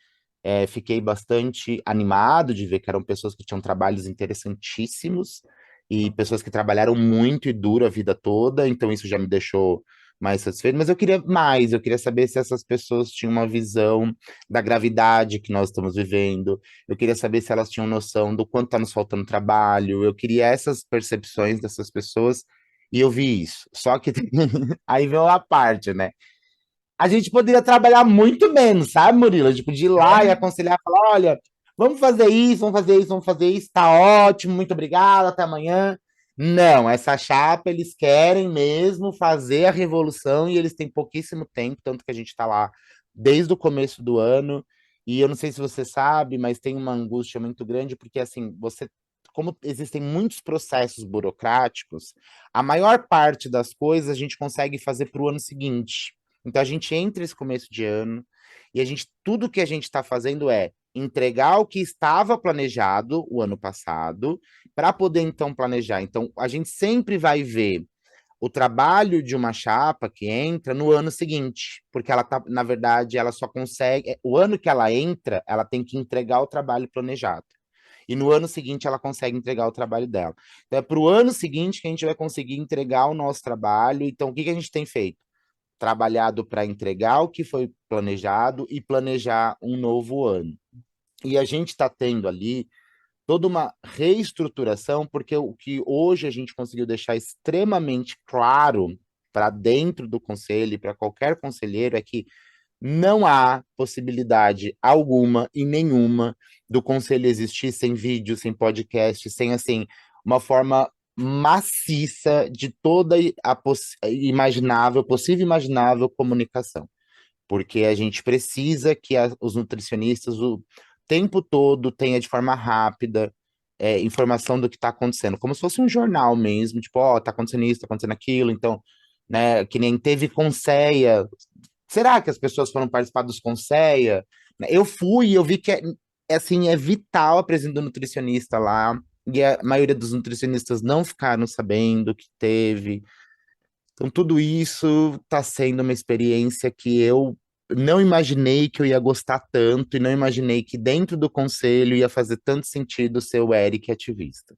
fiquei bastante animado de ver que eram pessoas que tinham trabalhos interessantíssimos e pessoas que trabalharam muito e duro a vida toda, então isso já me deixou mais satisfeito, mas eu queria mais, eu queria saber se essas pessoas tinham uma visão da gravidade que nós estamos vivendo, eu queria saber se elas tinham noção do quanto está nos faltando trabalho, eu queria essas percepções dessas pessoas, e eu vi isso. Só que aí veio a parte, né? A gente poderia trabalhar muito menos, sabe, Murilo? A gente podia ir lá e É, aconselhar, falar, olha, vamos fazer isso, vamos fazer isso, vamos fazer isso, tá ótimo, muito obrigado, até amanhã. Não, essa chapa, eles querem mesmo fazer a revolução e eles têm pouquíssimo tempo, tanto que a gente está lá desde o começo do ano, e eu não sei se você sabe, mas tem uma angústia muito grande, porque assim, como existem muitos processos burocráticos, a maior parte das coisas a gente consegue fazer para o ano seguinte. Então a gente entra esse começo de ano e tudo que a gente está fazendo é entregar o que estava planejado o ano passado para poder então planejar. Então a gente sempre vai ver o trabalho de uma chapa que entra no ano seguinte, porque ela tá, na verdade, ela só consegue, o ano que ela entra, ela tem que entregar o trabalho planejado. e no ano seguinte ela consegue entregar o trabalho dela. Então é para o ano seguinte que a gente vai conseguir entregar o nosso trabalho. Então, o que que a gente tem feito? Trabalhado para entregar o que foi planejado e planejar um novo ano. E a gente está tendo ali toda uma reestruturação, porque o que hoje a gente conseguiu deixar extremamente claro para dentro do conselho e para qualquer conselheiro é que não há possibilidade alguma e nenhuma do conselho existir sem vídeo, sem podcast, sem assim uma forma maciça de toda a imaginável, possível e imaginável comunicação, porque a gente precisa que os nutricionistas o tempo todo tenha de forma rápida informação do que está acontecendo, como se fosse um jornal mesmo, tipo, ó, tá acontecendo isso, tá acontecendo aquilo, então, né, que nem teve Conceia. Será que as pessoas foram participar dos Conceia? Eu fui e eu vi que assim, é vital a presença do nutricionista lá, e a maioria dos nutricionistas não ficaram sabendo que teve. Então, tudo isso está sendo uma experiência que eu não imaginei que eu ia gostar tanto, e não imaginei que dentro do conselho ia fazer tanto sentido ser o Eric ativista.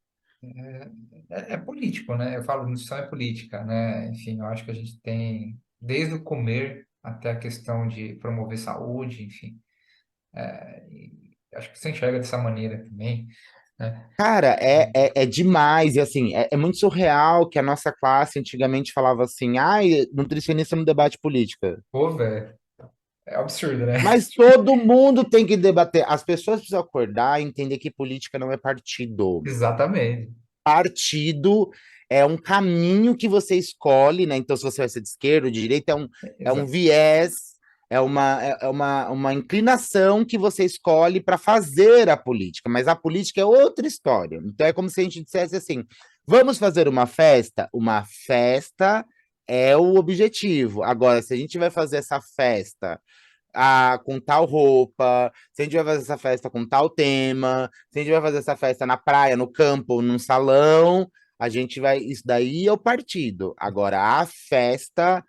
É político, né? Eu falo, nutrição é política, né? Enfim, eu acho que a gente tem, desde o comer até a questão de promover saúde, enfim. E acho que você enxerga dessa maneira também, né? Cara, é demais, e assim, é muito surreal que a nossa classe antigamente falava assim, ai, nutricionista não debate política. Pô, velho, é absurdo, né? Mas todo mundo tem que debater. As pessoas precisam acordar e entender que política não é partido. Exatamente. Partido é um caminho que você escolhe, né? Então, se você vai ser de esquerda ou de direita, é um Exato. viés, uma inclinação que você escolhe para fazer a política, mas a política é outra história. Então, é como se a gente dissesse assim: vamos fazer uma festa? Uma festa é o objetivo. Agora, se a gente vai fazer essa festa com tal roupa, se a gente vai fazer essa festa com tal tema, se a gente vai fazer essa festa na praia, no campo, num salão, a gente vai. Isso daí é o partido. Agora, a festa,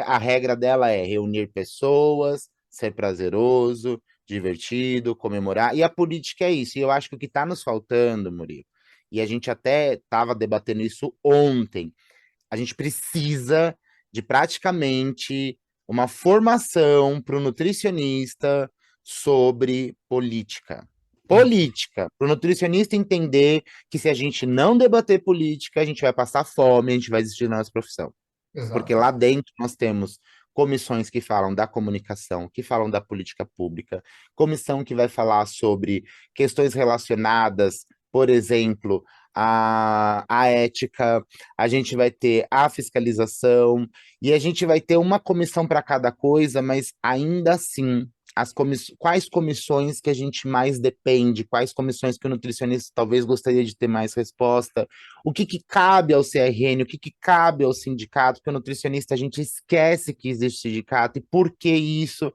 a regra dela é reunir pessoas, ser prazeroso, divertido, comemorar. E a política é isso. E eu acho que o que está nos faltando, Murilo, e a gente até estava debatendo isso ontem, a gente precisa de praticamente uma formação para o nutricionista sobre política. Política, para o nutricionista entender que se a gente não debater política, a gente vai passar fome, a gente vai desistir da nossa profissão. Porque Exato. lá dentro nós temos comissões que falam da comunicação, que falam da política pública, comissão que vai falar sobre questões relacionadas, por exemplo, à ética, a gente vai ter a fiscalização, e a gente vai ter uma comissão para cada coisa, mas ainda assim, quais comissões que a gente mais depende, quais comissões que o nutricionista talvez gostaria de ter mais resposta, o que que cabe ao CRN, o que que cabe ao sindicato, porque o nutricionista a gente esquece que existe sindicato, e por que isso?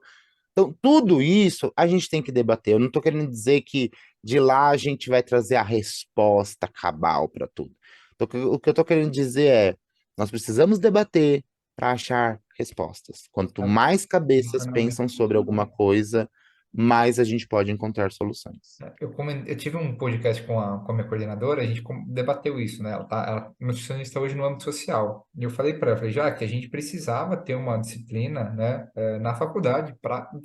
Então, tudo isso a gente tem que debater. Eu não estou querendo dizer que de lá a gente vai trazer a resposta cabal para tudo. O que eu estou querendo dizer é, nós precisamos debater para achar respostas. Quanto mais cabeças pensam sobre alguma coisa, mais a gente pode encontrar soluções. Eu tive um podcast com a minha coordenadora, a gente debateu isso, né? Ela é nutricionista hoje no âmbito social. E eu falei para ela, falei, já que a gente precisava ter uma disciplina, né, na faculdade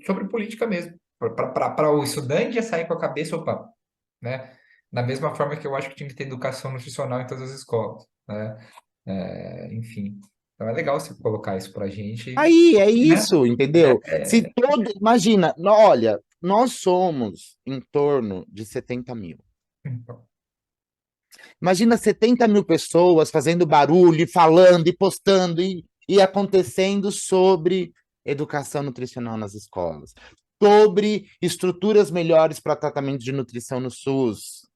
sobre política mesmo, para o estudante já sair com a cabeça, opa, né? Da mesma forma que eu acho que tinha que ter educação nutricional em todas as escolas, né? Enfim, então é legal você colocar isso para a gente, Aí é né? isso, entendeu? Se todo, imagina, olha, nós somos em torno de 70 mil. Imagina 70 mil pessoas fazendo barulho, e falando, e postando, e acontecendo sobre educação nutricional nas escolas, sobre estruturas melhores para tratamento de nutrição no SUS.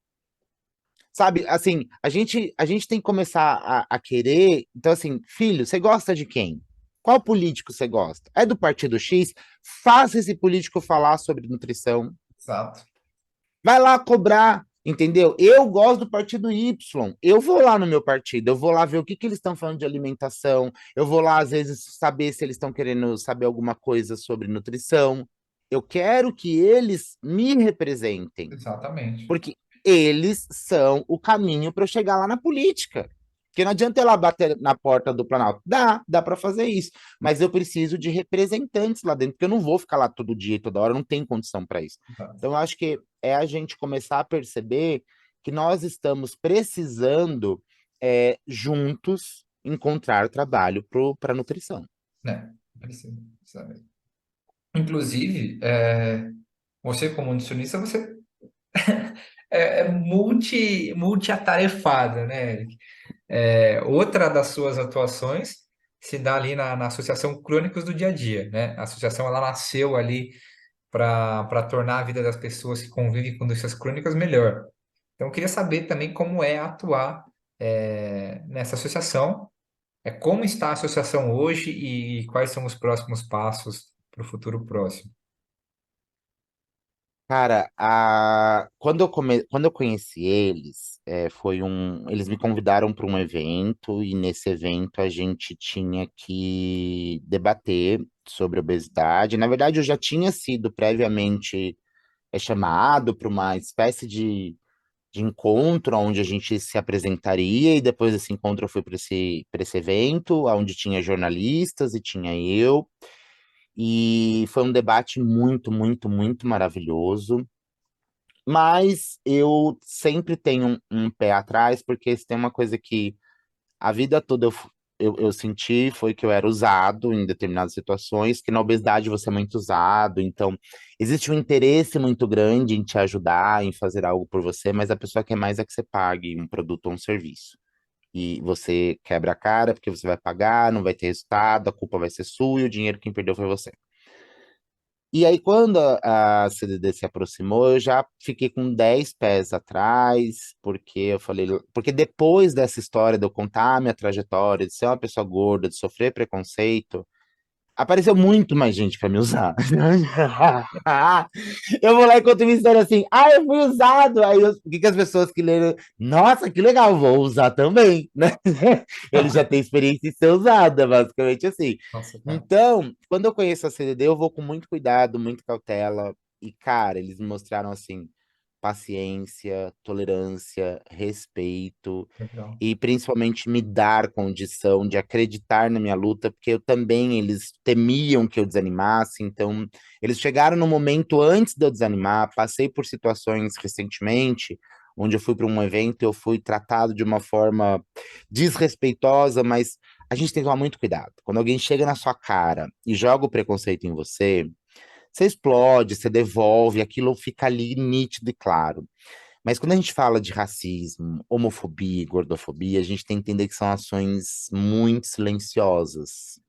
Sabe, assim, a gente tem que começar a querer. Então, assim, filho, você gosta de quem? Qual político você gosta? É do partido X? Faça esse político falar sobre nutrição. Exato. Vai lá cobrar, entendeu? Eu gosto do partido Y. Eu vou lá no meu partido, eu vou lá ver o que eles estão falando de alimentação. Eu vou lá, às vezes, saber se eles estão querendo saber alguma coisa sobre nutrição. Eu quero que eles me representem, Exatamente. porque eles são o caminho para eu chegar lá na política. Porque não adianta eu lá bater na porta do Planalto. Dá para fazer isso. Mas eu preciso de representantes lá dentro, porque eu não vou ficar lá todo dia e toda hora, não tem condição para isso. Exato. Então, eu acho que é a gente começar a perceber que nós estamos precisando, juntos, encontrar trabalho para a nutrição. Né? Precisa, precisa mesmo. Inclusive, você como nutricionista, você é multi-atarefada, né, Eric? Outra das suas atuações se dá ali na Associação Crônicos do Dia a Dia, né? A associação ela nasceu ali para tornar a vida das pessoas que convivem com doenças crônicas melhor. Então, eu queria saber também como é atuar nessa associação, como está a associação hoje e quais são os próximos passos para o futuro próximo. Cara, quando eu conheci eles, eles me convidaram para um evento e nesse evento a gente tinha que debater sobre obesidade. Na verdade, eu já tinha sido previamente chamado para uma espécie de encontro onde a gente se apresentaria e depois desse encontro eu fui para esse evento, onde tinha jornalistas e tinha eu. E foi um debate muito, muito, muito maravilhoso. Mas eu sempre tenho um pé atrás, porque se tem uma coisa que a vida toda eu senti foi que eu era usado em determinadas situações, que na obesidade você é muito usado, então existe um interesse muito grande em te ajudar, em fazer algo por você, mas a pessoa quer mais é que você pague um produto ou um serviço. E você quebra a cara porque você vai pagar, não vai ter resultado, a culpa vai ser sua e o dinheiro quem perdeu foi você. E aí, quando a CDD se aproximou, eu já fiquei com 10 pés atrás, porque eu falei, porque depois dessa história de eu contar a minha trajetória, de ser uma pessoa gorda, de sofrer preconceito, apareceu muito mais gente para me usar. Eu vou lá e conto uma história assim, eu fui usado. Aí o que que as pessoas que leram, nossa, que legal, vou usar também, né? Ele já tem experiência em ser usada, basicamente assim. Nossa, cara, Então, quando eu conheço a CDD, eu vou com muito cuidado, muito cautela. E, cara, eles me mostraram assim, paciência, tolerância, respeito legal. e principalmente me dar condição de acreditar na minha luta, porque eu também, eles temiam que eu desanimasse, então eles chegaram no momento antes de eu desanimar, passei por situações recentemente, onde eu fui para um evento e eu fui tratado de uma forma desrespeitosa, mas a gente tem que tomar muito cuidado. Quando alguém chega na sua cara e joga o preconceito em você, você explode, você devolve, aquilo fica ali nítido e claro. Mas quando a gente fala de racismo, homofobia e gordofobia, a gente tem que entender que são ações muito silenciosas,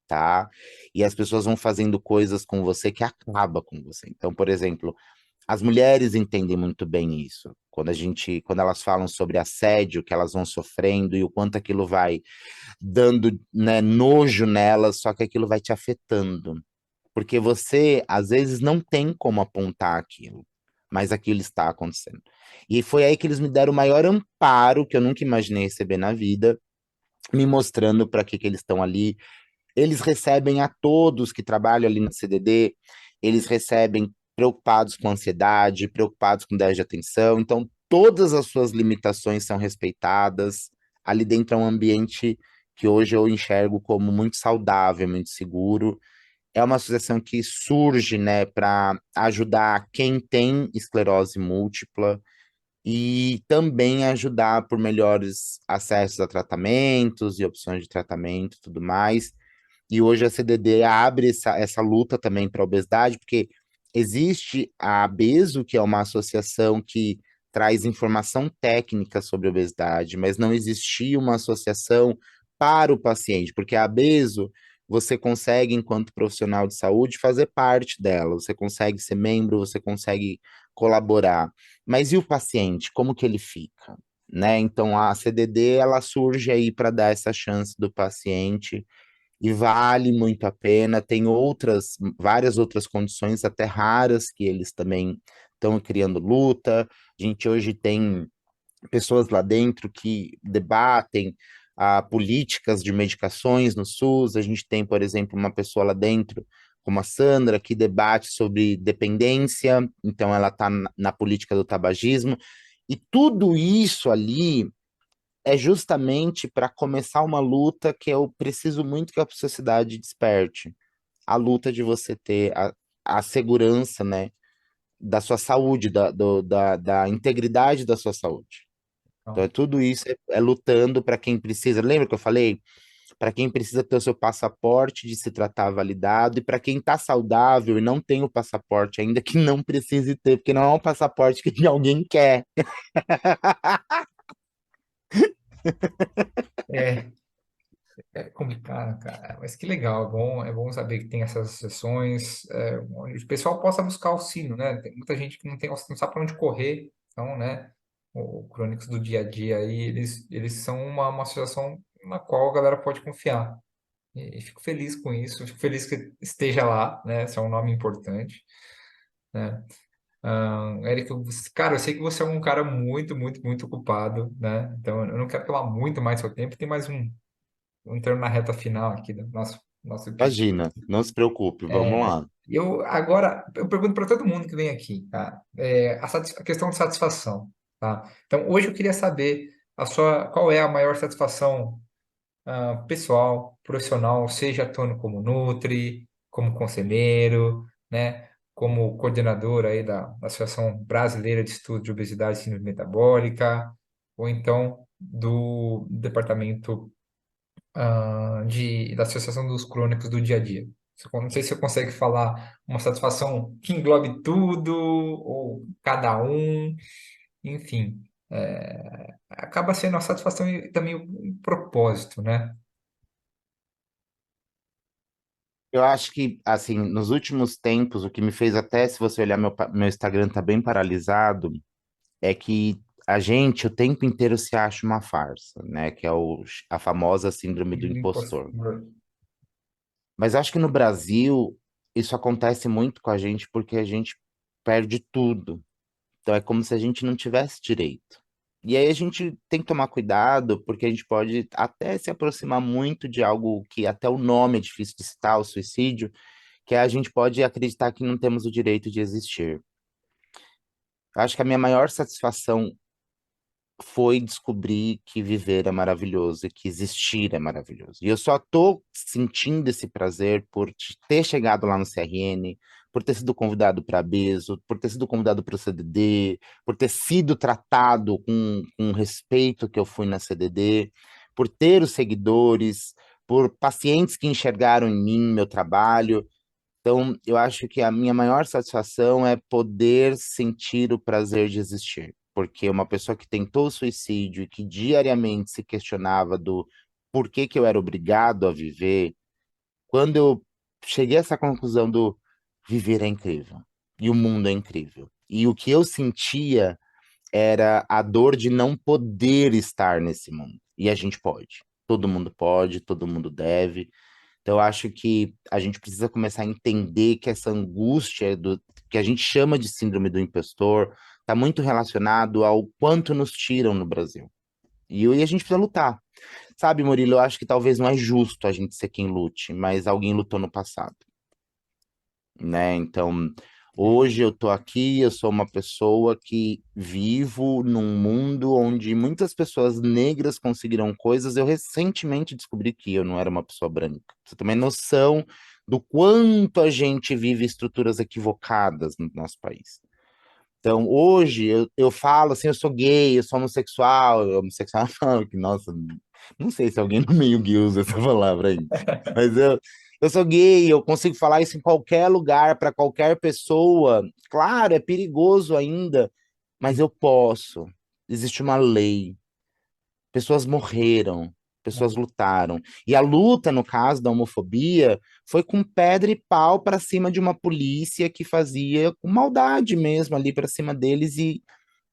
tá? E as pessoas vão fazendo coisas com você que acaba com você. Então, por exemplo, as mulheres entendem muito bem isso. Quando elas falam sobre assédio que elas vão sofrendo e o quanto aquilo vai dando, né, nojo nelas, só que aquilo vai te afetando. Porque você, às vezes, não tem como apontar aquilo, mas aquilo está acontecendo. E foi aí que eles me deram o maior amparo que eu nunca imaginei receber na vida, me mostrando para que eles estão ali. Eles recebem a todos que trabalham ali no CDD, eles recebem preocupados com ansiedade, preocupados com déficit de atenção, então todas as suas limitações são respeitadas. Ali dentro é um ambiente que hoje eu enxergo como muito saudável, muito seguro. É uma associação que surge, né, para ajudar quem tem esclerose múltipla e também ajudar por melhores acessos a tratamentos e opções de tratamento e tudo mais. E hoje a CDD abre essa luta também para a obesidade, porque existe a ABESO, que é uma associação que traz informação técnica sobre obesidade, mas não existia uma associação para o paciente, porque a ABESO você consegue, enquanto profissional de saúde, fazer parte dela, você consegue ser membro, você consegue colaborar. Mas e o paciente, como que ele fica? Né? Então a CDD ela surge aí para dar essa chance do paciente e vale muito a pena. Tem várias outras condições, até raras, que eles também estão criando luta. A gente hoje tem pessoas lá dentro que debatem políticas de medicações no SUS. A gente tem, por exemplo, uma pessoa lá dentro como a Sandra, que debate sobre dependência, então ela está na política do tabagismo, e tudo isso ali é justamente para começar uma luta que eu preciso muito que a sociedade desperte. A luta de você ter a segurança, né, da sua saúde, da integridade da sua saúde. Então, Então, tudo isso é lutando para quem precisa. Lembra que eu falei? Para quem precisa ter o seu passaporte de se tratar validado, e para quem está saudável e não tem o passaporte ainda, que não precise ter, porque não é um passaporte que alguém quer. é, é complicado, cara, mas que legal, é bom saber que tem essas sessões, onde o pessoal possa buscar auxílio, né? Tem muita gente que não tem, não sabe para onde correr, então, né? O Crônicos do Dia a Dia aí, eles são uma associação na qual a galera pode confiar. E fico feliz com isso, fico feliz que esteja lá, né? Esse é um nome importante, né? Érico, cara, eu sei que você é um cara muito, muito, muito ocupado, né? Então eu não quero tomar muito mais seu tempo. Tem mais um termo na reta final aqui do nosso episódio. Imagina, não se preocupe, vamos lá. Eu pergunto para todo mundo que vem aqui, tá? A questão de satisfação, tá? Então hoje eu queria saber qual é a maior satisfação pessoal, profissional, seja atuando como Nutri, como conselheiro, né, como coordenador aí da Associação Brasileira de Estudo de Obesidade e Síndrome Metabólica, ou então do departamento da Associação dos Crônicos do Dia a Dia. Não sei se você consegue falar uma satisfação que englobe tudo, ou cada um, enfim. Acaba sendo a satisfação e também o propósito, né? Eu acho que, assim, nos últimos tempos, o que me fez até, se você olhar meu Instagram tá bem paralisado, é que a gente o tempo inteiro se acha uma farsa, né? Que é a famosa síndrome do impostor. Impostor. Mas acho que no Brasil isso acontece muito com a gente porque a gente perde tudo. Então é como se a gente não tivesse direito. E aí a gente tem que tomar cuidado, porque a gente pode até se aproximar muito de algo que até o nome é difícil de citar, o suicídio, que é a gente pode acreditar que não temos o direito de existir. Eu acho que a minha maior satisfação foi descobrir que viver é maravilhoso e que existir é maravilhoso. E eu só tô sentindo esse prazer por ter chegado lá no CRN, por ter sido convidado para a Beso, por ter sido convidado para o CDD, por ter sido tratado com o respeito que eu fui na CDD, por ter os seguidores, por pacientes que enxergaram em mim meu trabalho. Então, eu acho que a minha maior satisfação é poder sentir o prazer de existir. Porque uma pessoa que tentou suicídio e que diariamente se questionava do porquê que eu era obrigado a viver, quando eu cheguei a essa conclusão do viver é incrível e o mundo é incrível. E o que eu sentia era a dor de não poder estar nesse mundo. E a gente pode. Todo mundo pode, todo mundo deve. Então, eu acho que a gente precisa começar a entender que essa angústia que a gente chama de síndrome do impostor está muito relacionado ao quanto nos tiram no Brasil. E a gente precisa lutar. Sabe, Murilo, eu acho que talvez não é justo a gente ser quem lute, mas alguém lutou no passado, né? Então, hoje eu tô aqui, eu sou uma pessoa que vivo num mundo onde muitas pessoas negras conseguiram coisas. Eu recentemente descobri que eu não era uma pessoa branca. Você tem noção do quanto a gente vive estruturas equivocadas no nosso país. Então, hoje eu falo assim, eu sou gay, eu sou homossexual, homossexual, falo que, nossa, não sei se alguém no meio gay usa essa palavra aí, mas eu sou gay, eu consigo falar isso em qualquer lugar, para qualquer pessoa. Claro, é perigoso ainda, mas eu posso. Existe uma lei, pessoas morreram, pessoas lutaram. E a luta, no caso da homofobia, foi com pedra e pau para cima de uma polícia que fazia com maldade mesmo ali para cima deles, e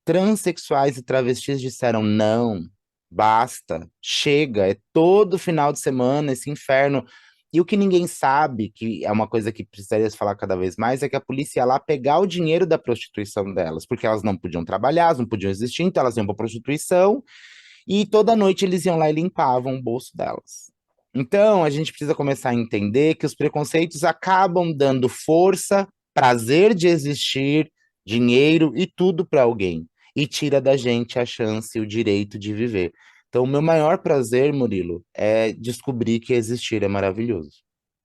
transexuais e travestis disseram não, basta, chega, é todo final de semana esse inferno. E o que ninguém sabe, que é uma coisa que precisaria se falar cada vez mais, é que a polícia ia lá pegar o dinheiro da prostituição delas, porque elas não podiam trabalhar, elas não podiam existir, então elas iam para prostituição, e toda noite eles iam lá e limpavam o bolso delas. Então, a gente precisa começar a entender que os preconceitos acabam dando força, prazer de existir, dinheiro e tudo para alguém, e tira da gente a chance e o direito de viver. Então, o meu maior prazer, Murilo, é descobrir que existir é maravilhoso.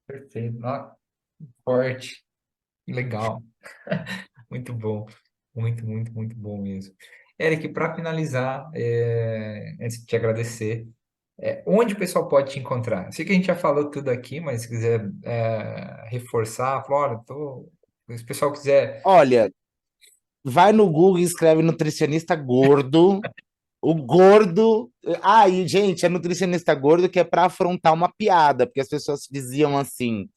Perfeito. Ó, forte. Legal. Muito bom. Muito, muito, muito bom mesmo. Eric, para finalizar, antes de te agradecer, onde o pessoal pode te encontrar? Sei que a gente já falou tudo aqui, mas se quiser reforçar, Flora, se o pessoal quiser. Olha, vai no Google e escreve nutricionista gordo. O gordo. Ah, e, gente, é nutricionista gordo que é para afrontar uma piada, porque as pessoas diziam assim.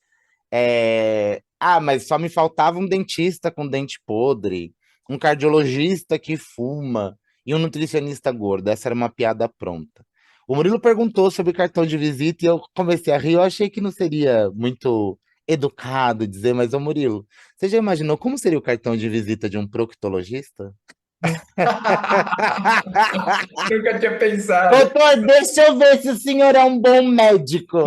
Mas só me faltava um dentista com dente podre, um cardiologista que fuma e um nutricionista gordo. Essa era uma piada pronta. O Murilo perguntou sobre cartão de visita e eu comecei a rir. Eu achei que não seria muito educado dizer, mas, ô Murilo, você já imaginou como seria o cartão de visita de um proctologista? Nunca tinha pensado. Doutor, deixa eu ver se o senhor é um bom médico.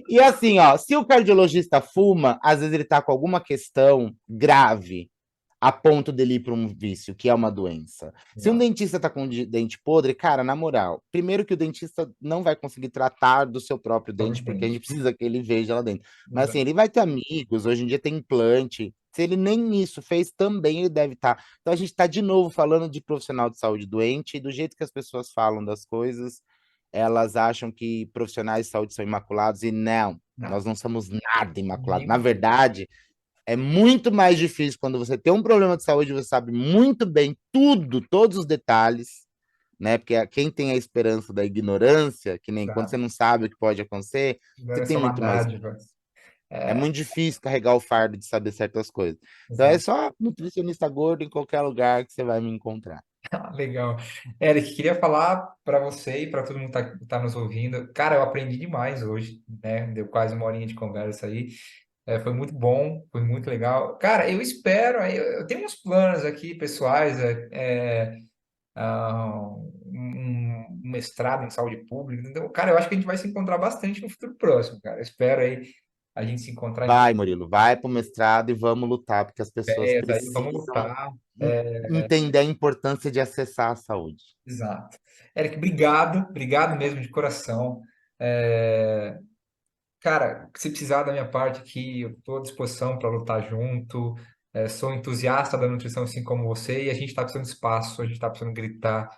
E assim, ó, se o cardiologista fuma, às vezes ele tá com alguma questão grave, a ponto dele ir para um vício, que é uma doença. Se um Exato, dentista tá com dente podre, cara, na moral, primeiro que o dentista não vai conseguir tratar do seu próprio dente, porque a gente provavelmente. precisa que ele veja lá dentro. Mas assim, Exato. ele vai ter amigos, hoje em dia tem implante. Se ele nem isso fez, também ele deve estar. Então a gente está de novo falando de profissional de saúde doente, e do jeito que as pessoas falam das coisas, elas acham que profissionais de saúde são imaculados, e não, Não, nós não somos nada imaculados. nem Na um pouco. verdade, é muito mais difícil quando você tem um problema de saúde, você sabe muito bem tudo, todos os detalhes, né? Porque quem tem a esperança da ignorância, que nem quando você Exato. não sabe o que pode acontecer, Não você é tem só uma muito mais. dádiva. É É, muito difícil carregar o fardo de saber certas coisas. Então é exato. só nutricionista gordo em qualquer lugar que você vai me encontrar. Legal. Eric, queria falar para você e para todo mundo que tá nos ouvindo. Cara, eu aprendi demais hoje, né? Deu quase uma horinha de conversa aí. Foi muito bom, foi muito legal. Cara, eu espero, eu tenho uns planos aqui pessoais, um mestrado em saúde pública. Então, cara, eu acho que a gente vai se encontrar bastante no futuro próximo, cara. Eu espero aí a gente se encontrar em Vai, Murilo, vai para o mestrado e vamos lutar, porque as pessoas férias, aí vamos precisam lutar. entender a importância de acessar a saúde. Exato. Eric, obrigado, obrigado mesmo de coração. É, Cara, se precisar da minha parte aqui, eu estou à disposição para lutar junto. Sou entusiasta da nutrição, assim como você, e a gente está precisando de espaço, a gente está precisando gritar.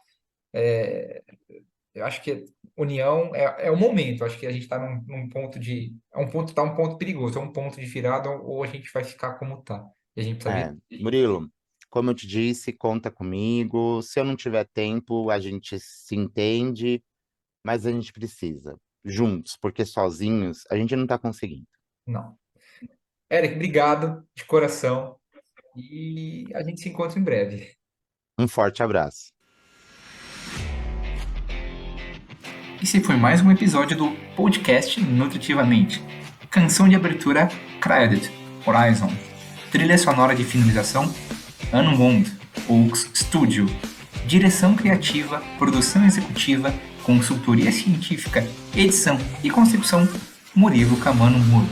É, eu acho que união é o momento. Eu acho que a gente está num ponto de. Tá um ponto perigoso, é um ponto de virada, ou a gente vai ficar como está. E a gente precisa É, vir. Murilo, como eu te disse, conta comigo. Se eu não tiver tempo, a gente se entende, mas a gente precisa, juntos, porque sozinhos a gente não está conseguindo. Não. Eric, obrigado de coração, e a gente se encontra em breve. Um forte abraço. Esse foi mais um episódio do podcast Nutritivamente. Canção de abertura Credit Horizon. Trilha sonora de finalização Unwound Oaks Studio. Direção criativa, produção executiva, consultoria científica, edição e concepção Murilo Camano Muro.